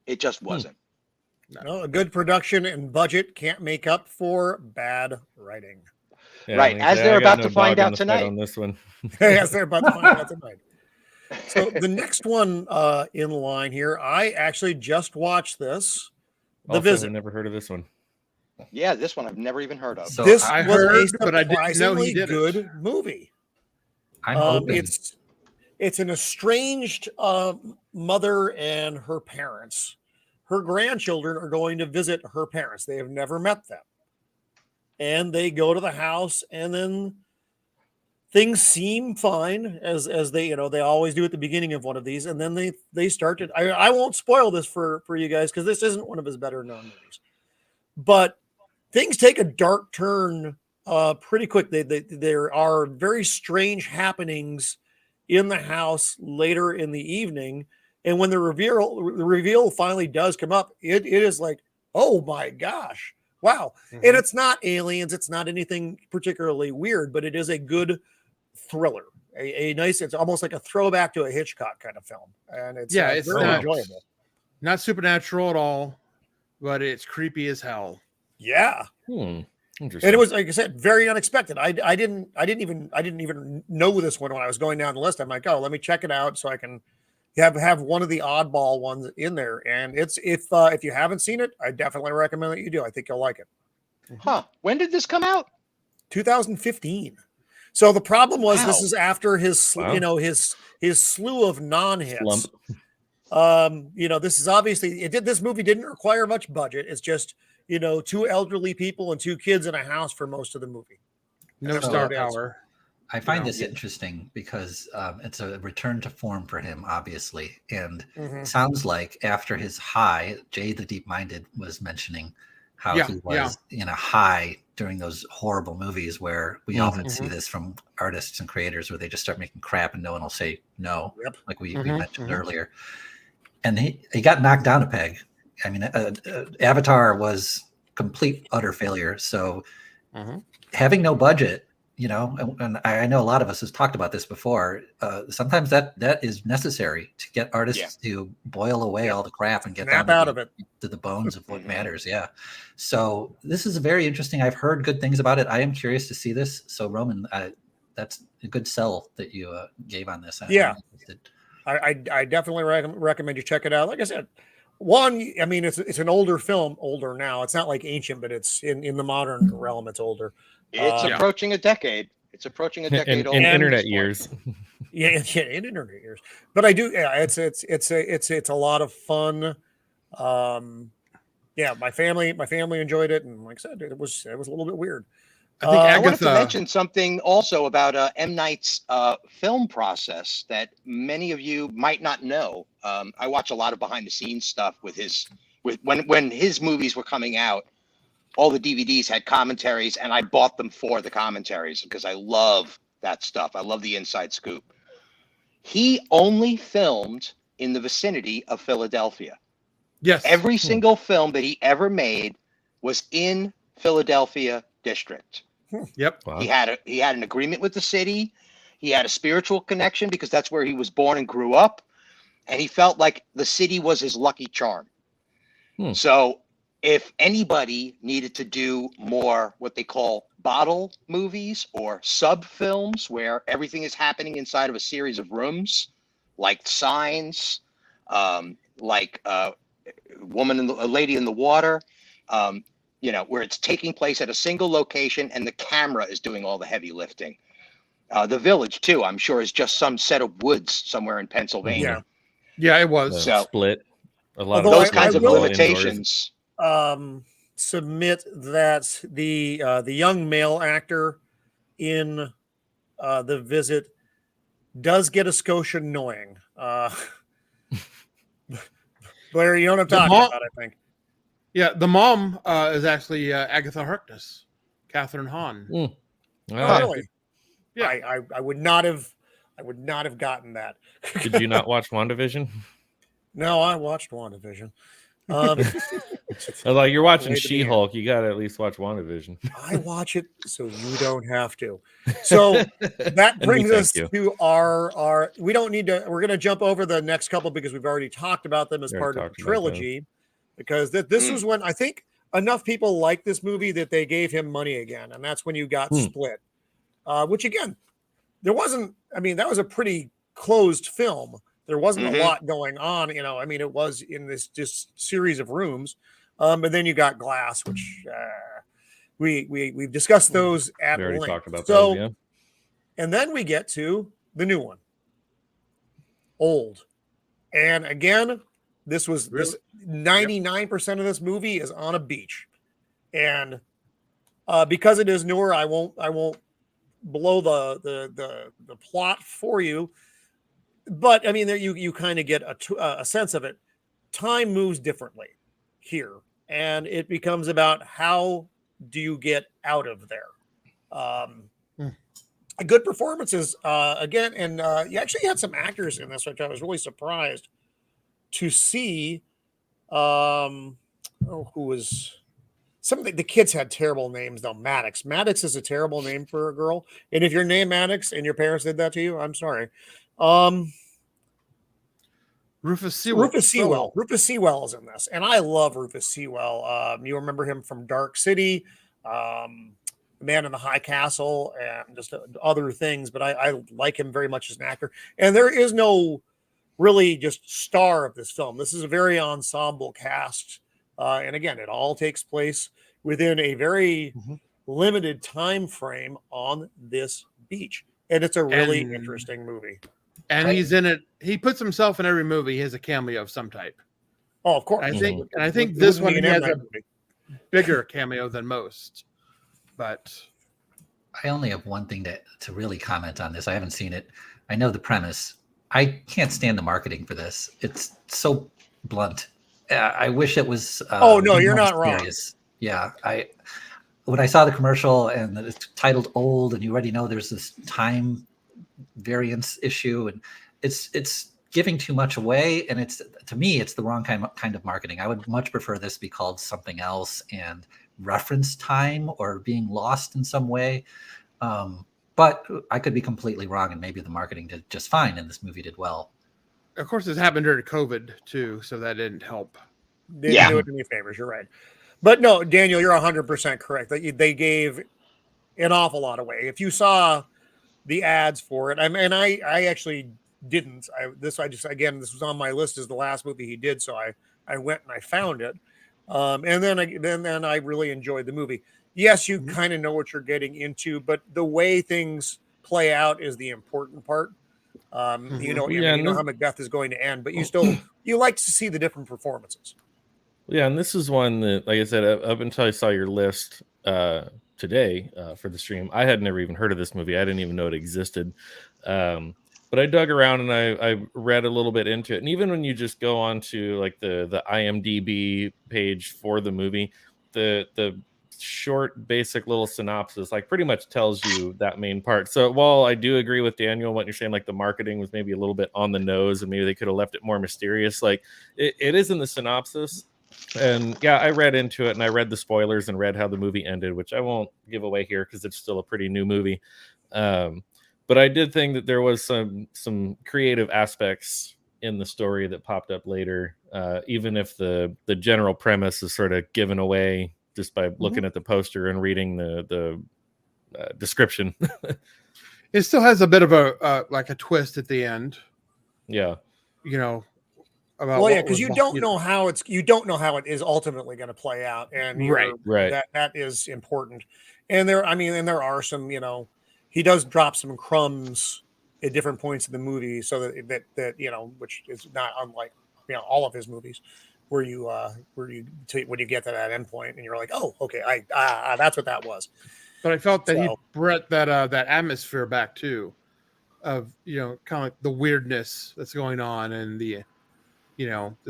It just wasn't. No, a good production and budget can't make up for bad writing. Yeah, Right, as they're I got about to no find dog in out the fight tonight. on this one. Yes, they're about to find out tonight. So the next one in line here, I actually just watched this. The Also, Visit. I've never heard of this one. Yeah, this one I've never even heard of. So This I was heard, a but I didn't know he surprisingly did it. good movie. I'm open. It's an estranged mother and her parents. Her grandchildren are going to visit her parents. They have never met them. And they go to the house, and then things seem fine as they they always do at the beginning of one of these, and then they start to I won't spoil this for you guys because this isn't one of his better known movies, but things take a dark turn pretty quick. There are very strange happenings in the house later in the evening, And when the reveal finally does come up, it is like, oh my gosh, wow. And it's not aliens, it's not anything particularly weird, but it is a good thriller. A nice, it's almost like a throwback to a Hitchcock kind of film. And it's it's very enjoyable. Not supernatural at all, but it's creepy as hell. Yeah. Interesting. And it was, like I said, very unexpected. I didn't even know this one when I was going down the list. I'm like, oh, let me check it out so I can have one of the oddball ones in there. And it's if you haven't seen it, I definitely recommend that you do. I think you'll like it. Huh? When did this come out? 2015. So the problem was Wow. this is after his Wow. his slew of non-hits. Slump. This is obviously this movie didn't require much budget. It's just two elderly people and two kids in a house for most of the movie. No That's star what it is. power. I find No. this interesting because it's a return to form for him, obviously. And Mhm. it sounds like after his high, Jay the Deep-Minded was mentioning how Yeah, he was in a high during those horrible movies where we often see this from artists and creators where they just start making crap and no one will say no, Yep. like we Mhm, mentioned mhm. earlier. And he got knocked down a peg. I mean, Avatar was complete, utter failure. So having no budget, and I know a lot of us have talked about this before. Sometimes that is necessary to get artists to boil away all the crap and get Snap down out of it. to the bones of what matters. Yeah. So this is very interesting. I've heard good things about it. I am curious to see this. So Roman, that's a good sell that you gave on this. Yeah. I'm interested. I definitely recommend you check it out. Like I said, one, I mean, it's an older film, older now. It's not like ancient, but it's in the modern realm. It's older. It's approaching a decade. It's approaching a decade in old. at internet this point. years. Yeah, in internet years. But I do. Yeah, it's a lot of fun. My family enjoyed it, and like I said, it was a little bit weird. I think I wanted to Agatha. mention something also about M. Night's film process that many of you might not know. I watch a lot of behind the scenes stuff with when his movies were coming out. All the DVDs had commentaries, and I bought them for the commentaries because I love that stuff. I love the inside scoop. He only filmed in the vicinity of Philadelphia. Yes. Every single film that he ever made was in Philadelphia district. Yep. Wow. He had an agreement with the city. He had a spiritual connection because that's where he was born and grew up, and he felt like the city was his lucky charm. So if anybody needed to do more what they call bottle movies or sub films where everything is happening inside of a series of rooms, like Signs, like a Lady in the Water, where it's taking place at a single location and the camera is doing all the heavy lifting. The Village too, I'm sure, is just some set of woods somewhere in Pennsylvania. Yeah, it was. So- Split. A lot Although of Those kinds of will- limitations. Submit that the young male actor in The Visit does get a skosh annoying. Blair, you know what I'm talking about, I think. Yeah, the mom is actually Agatha Harkness, Catherine Hahn. Oh, Really? Yeah. I would not have gotten that. Did you not watch WandaVision? No, I watched WandaVision. I was like, you're watching Way to be She-Hulk. You got to at least watch WandaVision. I watch it so you don't have to. So that brings us to our. We don't need to. We're going to jump over the next couple because we've already talked about them as We part already of the talked about them. trilogy. Because this was when I think enough people liked this movie that they gave him money again, and that's when you got Split. Which again, there wasn't. I mean, that was a pretty closed film. There wasn't a lot going on, I mean, it was in this just series of rooms, and then you got Glass, which we've discussed those at We already length. talked about So, those, yeah. and then we get to the new one, Old, and again, this 99% of this movie is on a beach, and because it is newer, I won't blow the plot for you. But I mean, there you kind of get a sense of it. Time moves differently here, and it becomes about how do you get out of there. Good performances again, and you actually had some actors in this, which I was really surprised. to see who was the kids had terrible names though. Maddox is a terrible name for a girl, and if your name Maddox and your parents did that to you, I'm sorry. Rufus Sewell. Rufus Sewell is in this, and I love Rufus Sewell. You remember him from Dark City, The Man in the High Castle, and just other things, but I like him very much as an actor. And there is no really just star of this film. This is a very ensemble cast. And again, it all takes place within a very limited time frame on this beach. And it's a really interesting movie. And he's in it. He puts himself in every movie. He has a cameo of some type. Oh, of course. I think this one has a bigger cameo than most. But I only have one thing to really comment on this. I haven't seen it. I know the premise. I can't stand the marketing for this. It's so blunt. I wish it was. Oh no, you're not serious. Wrong. Yeah, when I saw the commercial and it's titled "Old," and you already know there's this time variance issue, and it's giving too much away. And to me, it's the wrong kind of marketing. I would much prefer this be called something else and reference time or being lost in some way. But I could be completely wrong, and maybe the marketing did just fine, and this movie did well. Of course, this happened during COVID too, so that didn't help. They didn't do it any favors. You're right, but no, Daniel, you're 100% correct. They gave an awful lot away. If you saw the ads for it, I actually didn't. This was on my list as the last movie he did, so I went and I found it, and then I really enjoyed the movie. Yes, you kind of know what you're getting into, but the way things play out is the important part. You know how Macbeth is going to end, but you like to see the different performances. Yeah, and this is one that, like I said, up until I saw your list today for the stream, I had never even heard of this movie. I didn't even know it existed. But I dug around and I read a little bit into it. And even when you just go on to like the IMDb page for the movie, the short, basic little synopsis like pretty much tells you that main part. So while I do agree with Daniel, what you're saying, like the marketing was maybe a little bit on the nose and maybe they could have left it more mysterious, like it is in the synopsis. And yeah, I read into it and I read the spoilers and read how the movie ended, which I won't give away here because it's still a pretty new movie. But I did think that there was some creative aspects in the story that popped up later, even if the general premise is sort of given away just by looking at the poster and reading the description. It still has a bit of a like a twist at the end. Yeah, you know. Because you don't know how it is ultimately going to play out, and right. That is important. And there are some, he does drop some crumbs at different points in the movie, so that which is not unlike all of his movies, where you when you get to that end point and you're like, oh, okay, that's what that was. But I felt that he brought that atmosphere back too, of kind of like the weirdness that's going on and the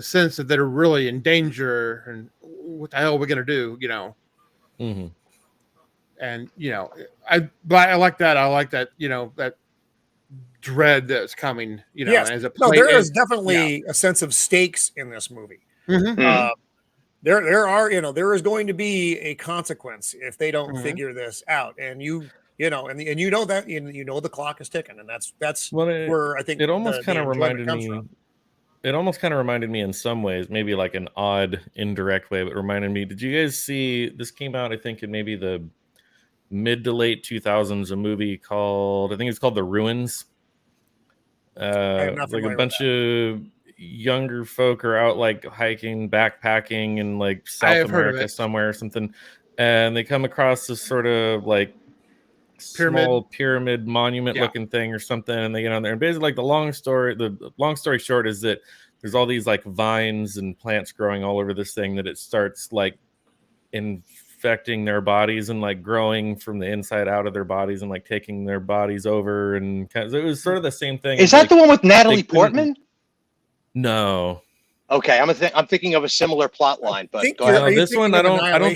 sense that they're really in danger and what the hell are we going to do, Mm-hmm. And, I like that. I like that, that dread that's coming, yes. There is definitely a sense of stakes in this movie. Mm-hmm. There is going to be a consequence if they don't figure this out. And the clock is ticking, and that's where I think it almost kind of reminded me. It almost kind of reminded me in some ways, maybe like an odd, indirect way, but reminded me. Did you guys see this? Came out, I think, in maybe the mid to late 2000s. A movie called, I think it's called The Ruins. Like a bunch of younger folk are out like hiking, backpacking in like South America somewhere or something, and they come across this sort of like small pyramid monument looking thing or something, and they get on there, and basically like the long story short is that there's all these like vines and plants growing all over this thing, that it starts like infecting their bodies and like growing from the inside out of their bodies and like taking their bodies over, and kind of, it was sort of the same thing. Is that the one with Natalie Portman? No. Okay, I'm thinking of a similar plot line, but go ahead. This one I don't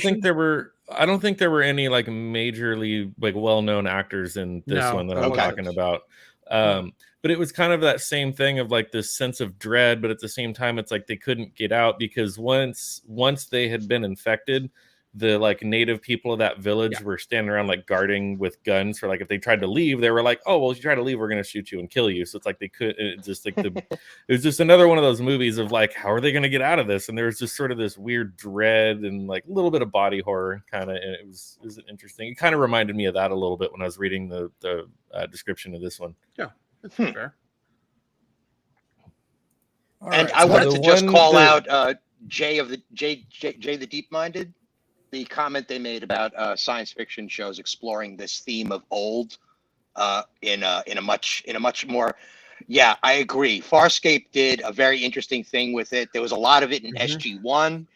think there were any like majorly like well-known actors in this one that I'm talking about. But it was kind of that same thing of like this sense of dread, but at the same time, it's like they couldn't get out because once they had been infected, the like native people of that village were standing around like guarding with guns for like if they tried to leave, they were like, oh well, if you try to leave, we're gonna shoot you and kill you. So it's like they could it just like it was just another one of those movies of like, how are they gonna get out of this? And there was just sort of this weird dread and like a little bit of body horror kind of, and it was interesting. It kind of reminded me of that a little bit when I was reading the description of this one. Yeah, that's fair. And I wanted to just call out Jay the Deep Minded. The comment they made about science fiction shows exploring this theme of old in a much more. Yeah, I agree. Farscape did a very interesting thing with it. There was a lot of it in SG-1,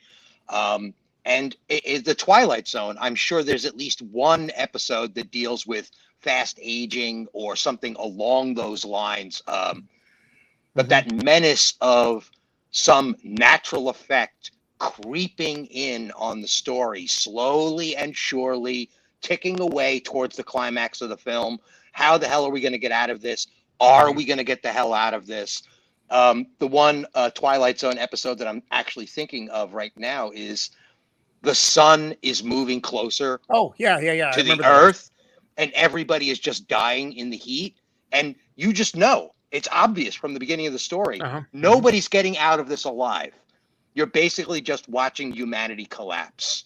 and the Twilight Zone. I'm sure there's at least one episode that deals with fast aging or something along those lines. But that menace of some natural effect creeping in on the story slowly and surely, ticking away towards the climax of the film. How the hell are we going to get out of this? Are we going to get the hell out of this? The one Twilight Zone episode that I'm actually thinking of right now is the sun is moving closer to the Earth, and everybody is just dying in the heat. And you just know, it's obvious from the beginning of the story, nobody's getting out of this alive. You're basically just watching humanity collapse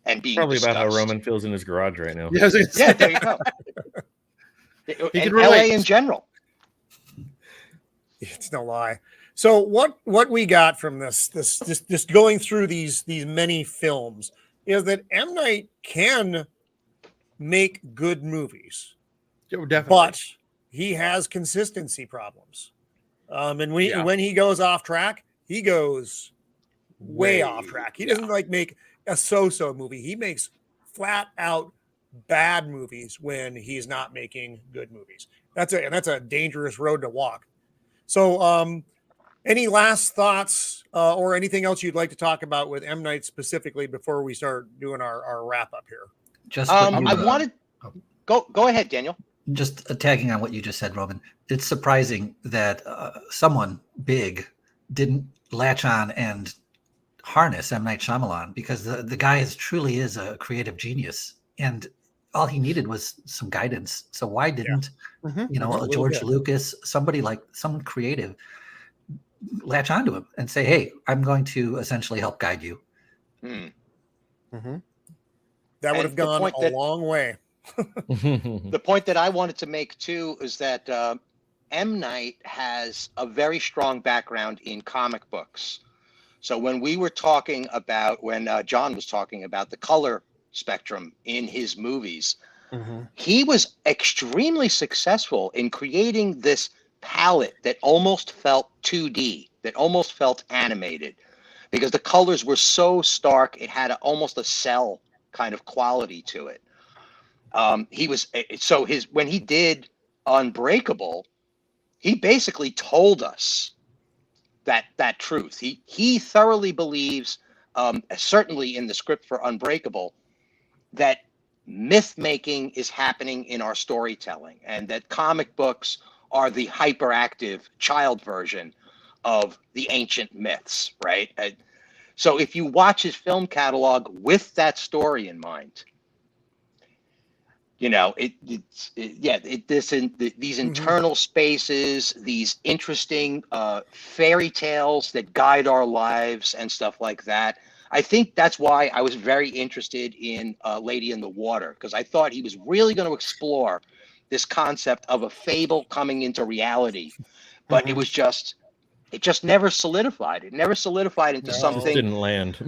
and being probably discussed. About how Roman feels in his garage right now. Yeah, there you go. And LA in general. It's no lie. So what we got from this just going through these many films is that M. Night can make good movies. Definitely. But he has consistency problems. And when he goes off track, he goes way off track. He doesn't like make a so-so movie. He makes flat out bad movies when he's not making good movies. That's a dangerous road to walk. So any last thoughts or anything else you'd like to talk about with M. Night specifically before we start doing our wrap up here? Just go ahead, Daniel. Just tagging on what you just said, Roman. It's surprising that someone big didn't latch on and harness M. Night Shyamalan, because the guy truly is a creative genius, and all he needed was some guidance. So why didn't George Lucas, somebody like someone creative, latch onto him and say, "Hey, I'm going to essentially help guide you." That would have gone a long way. The point that I wanted to make too is that M. Night has a very strong background in comic books. So when we were talking about, when John was talking about the color spectrum in his movies, he was extremely successful in creating this palette that almost felt 2D, that almost felt animated, because the colors were so stark, it had almost a cell kind of quality to it. When he did Unbreakable, he basically told us that truth. He thoroughly believes, certainly in the script for Unbreakable, that myth making is happening in our storytelling, and that comic books are the hyperactive child version of the ancient myths, right? So if you watch his film catalog with that story in mind, these internal spaces, these interesting fairy tales that guide our lives and stuff like that. I think that's why I was very interested in Lady in the Water, because I thought he was really going to explore this concept of a fable coming into reality, but it just never solidified. It never solidified into something. It didn't land.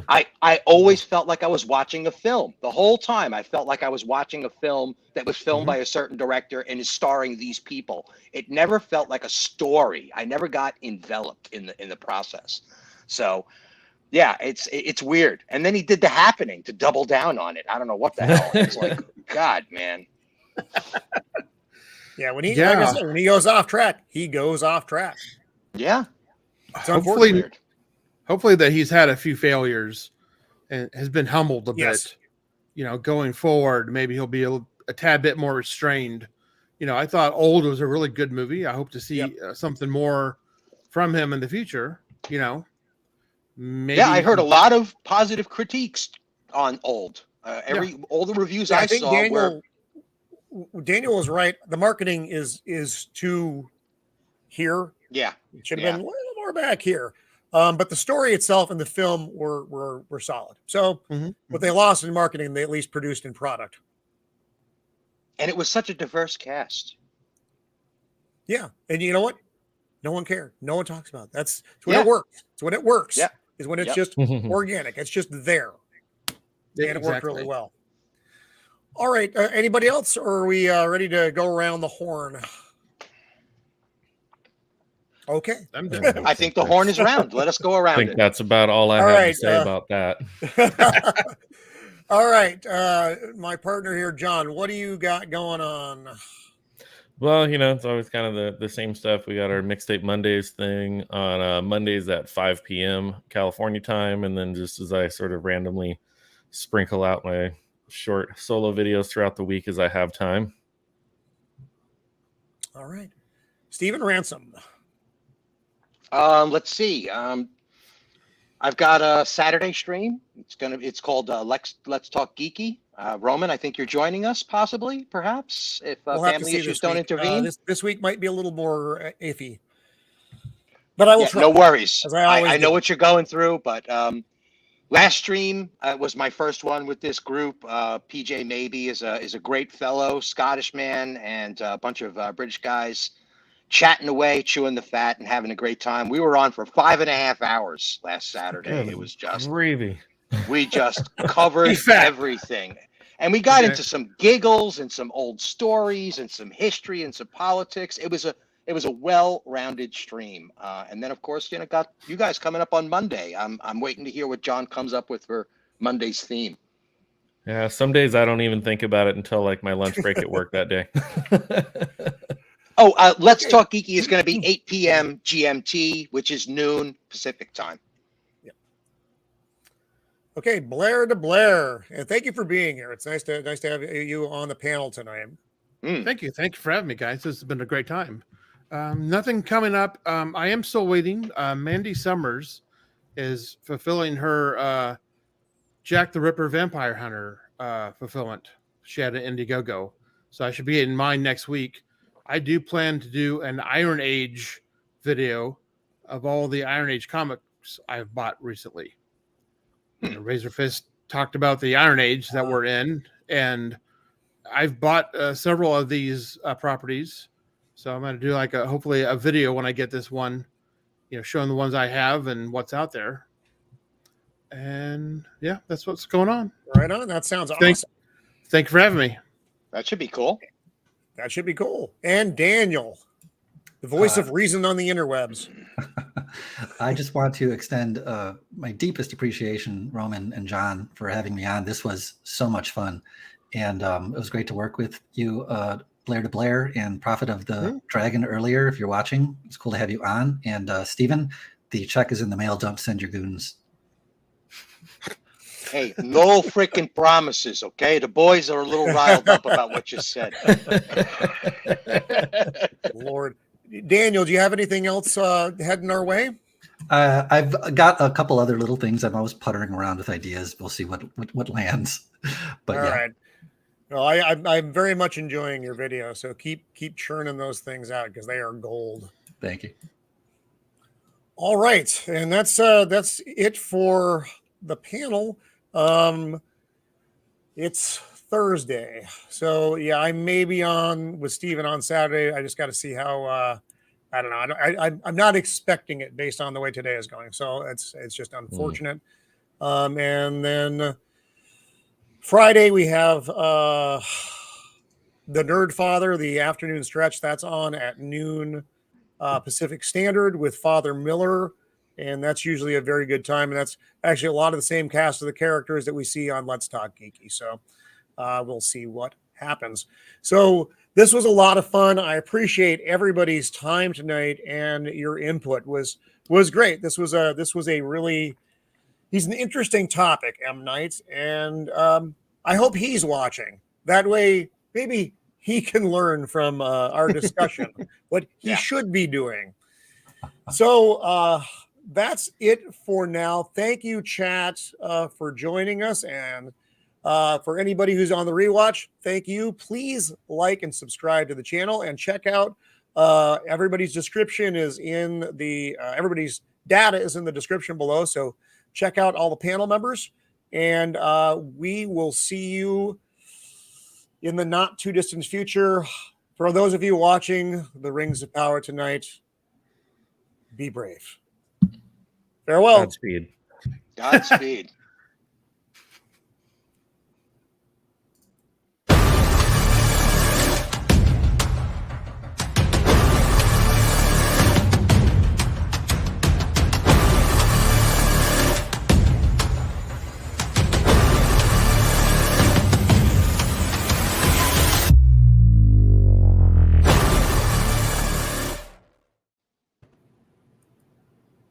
I always felt like I was watching a film. The whole time I felt like I was watching a film that was filmed by a certain director and is starring these people. It never felt like a story. I never got enveloped in the process. So yeah, it's weird. And then he did The Happening to double down on it. I don't know what the hell. It's like, God, man. Yeah, like I said, when he goes off track, he goes off track. Yeah. Hopefully that he's had a few failures and has been humbled a bit. Going forward, maybe he'll be a tad bit more restrained, I thought Old was a really good movie. I hope to see something more from him in the future. Maybe. Yeah, I heard a lot of positive critiques on Old. All the reviews I think saw were. Daniel was right. The marketing is too here. Yeah, it should have been a little more back here. But the story itself and the film were solid. So what they lost in marketing, they at least produced in product. And it was such a diverse cast. Yeah, and you know what? No one cared. No one talks about it. That's when it works. It's when it works. Yeah. Is when it's just organic. It's just there. And it worked really well. All right. Anybody else, or are we ready to go around the horn? Okay. I'm done. I think the horn is round. Let us go around. I think that's about all I have to say about that. All right. My partner here, John, what do you got going on? Well, it's always kind of the same stuff. We got our Mixtape Mondays thing on Mondays at 5 p.m. California time. And then just as I sort of randomly sprinkle out my short solo videos throughout the week as I have time. All right. Stephen Ransom. Let's see. I've got a Saturday stream. It's called Let's Talk Geeky. Roman, I think you're joining us, possibly, perhaps, if family issues don't intervene. This week might be a little more iffy, but I will try. No worries. I know what you're going through, but last stream was my first one with this group. PJ Maybe is a great fellow, Scottish man, and a bunch of British guys chatting away, chewing the fat, and having a great time. We were on for 5.5 hours last Saturday. It was just gravy. We just covered everything. And we got into some giggles and some old stories and some history and some politics. It was a well-rounded stream. And then, of course, got you guys coming up on Monday. I'm waiting to hear what John comes up with for Monday's theme. Yeah, some days I don't even think about it until like my lunch break at work that day. Let's Talk Geeky is going to be 8 p.m. GMT, which is noon Pacific time. Okay, Blair de Blair, and thank you for being here. It's nice to have you on the panel tonight. Thank you for having me, guys. This has been a great time. Nothing coming up. I am still waiting. Mandy Summers is fulfilling her Jack the Ripper Vampire Hunter fulfillment. She had an Indiegogo, so I should be in mine next week. I do plan to do an Iron Age video of all the Iron Age comics I've bought recently. Razor Fist talked about the Iron Age that we're in, and I've bought several of these properties. So I'm going to do hopefully a video when I get this one, showing the ones I have and what's out there. And yeah, that's what's going on. Right on. That sounds awesome. Thank you for having me. That should be cool. That should be cool. And Daniel, the voice of reason on the interwebs. I just want to extend my deepest appreciation, Roman and John, for having me on. This was so much fun. And it was great to work with you, Blair de Blair and Prophet of the Dragon earlier. If you're watching, it's cool to have you on. And Stephen, the check is in the mail. Don't send your goons. Hey, no freaking promises, okay? The boys are a little riled up about what you said. Lord. Daniel, do you have anything else heading our way? I've got a couple other little things. I'm always puttering around with ideas. We'll see what lands. But all right. Well, I'm very much enjoying your video, so keep churning those things out because they are gold. Thank you. All right, and that's it for the panel. It's Thursday, so yeah, I may be on with Steven on Saturday. I just got to see how. I don't know. I'm not expecting it based on the way today is going, so it's just unfortunate. And then Friday we have the Nerd Father, the afternoon stretch. That's on at noon Pacific Standard with Father Miller. And that's usually a very good time. And that's actually a lot of the same cast of the characters that we see on Let's Talk Geeky. So we'll see what happens. So this was a lot of fun. I appreciate everybody's time tonight, and your input was great. This was a really, he's an interesting topic, M. Night. And I hope he's watching. That way, maybe he can learn from our discussion, what he should be doing. So that's it for now. Thank you, chat, for joining us. And for anybody who's on the rewatch, thank you. Please like and subscribe to the channel and check out everybody's description is in the everybody's data is in the description below. So check out all the panel members, and we will see you in the not too distant future. For those of you watching the Rings of Power tonight, be brave. Farewell. Godspeed. Godspeed.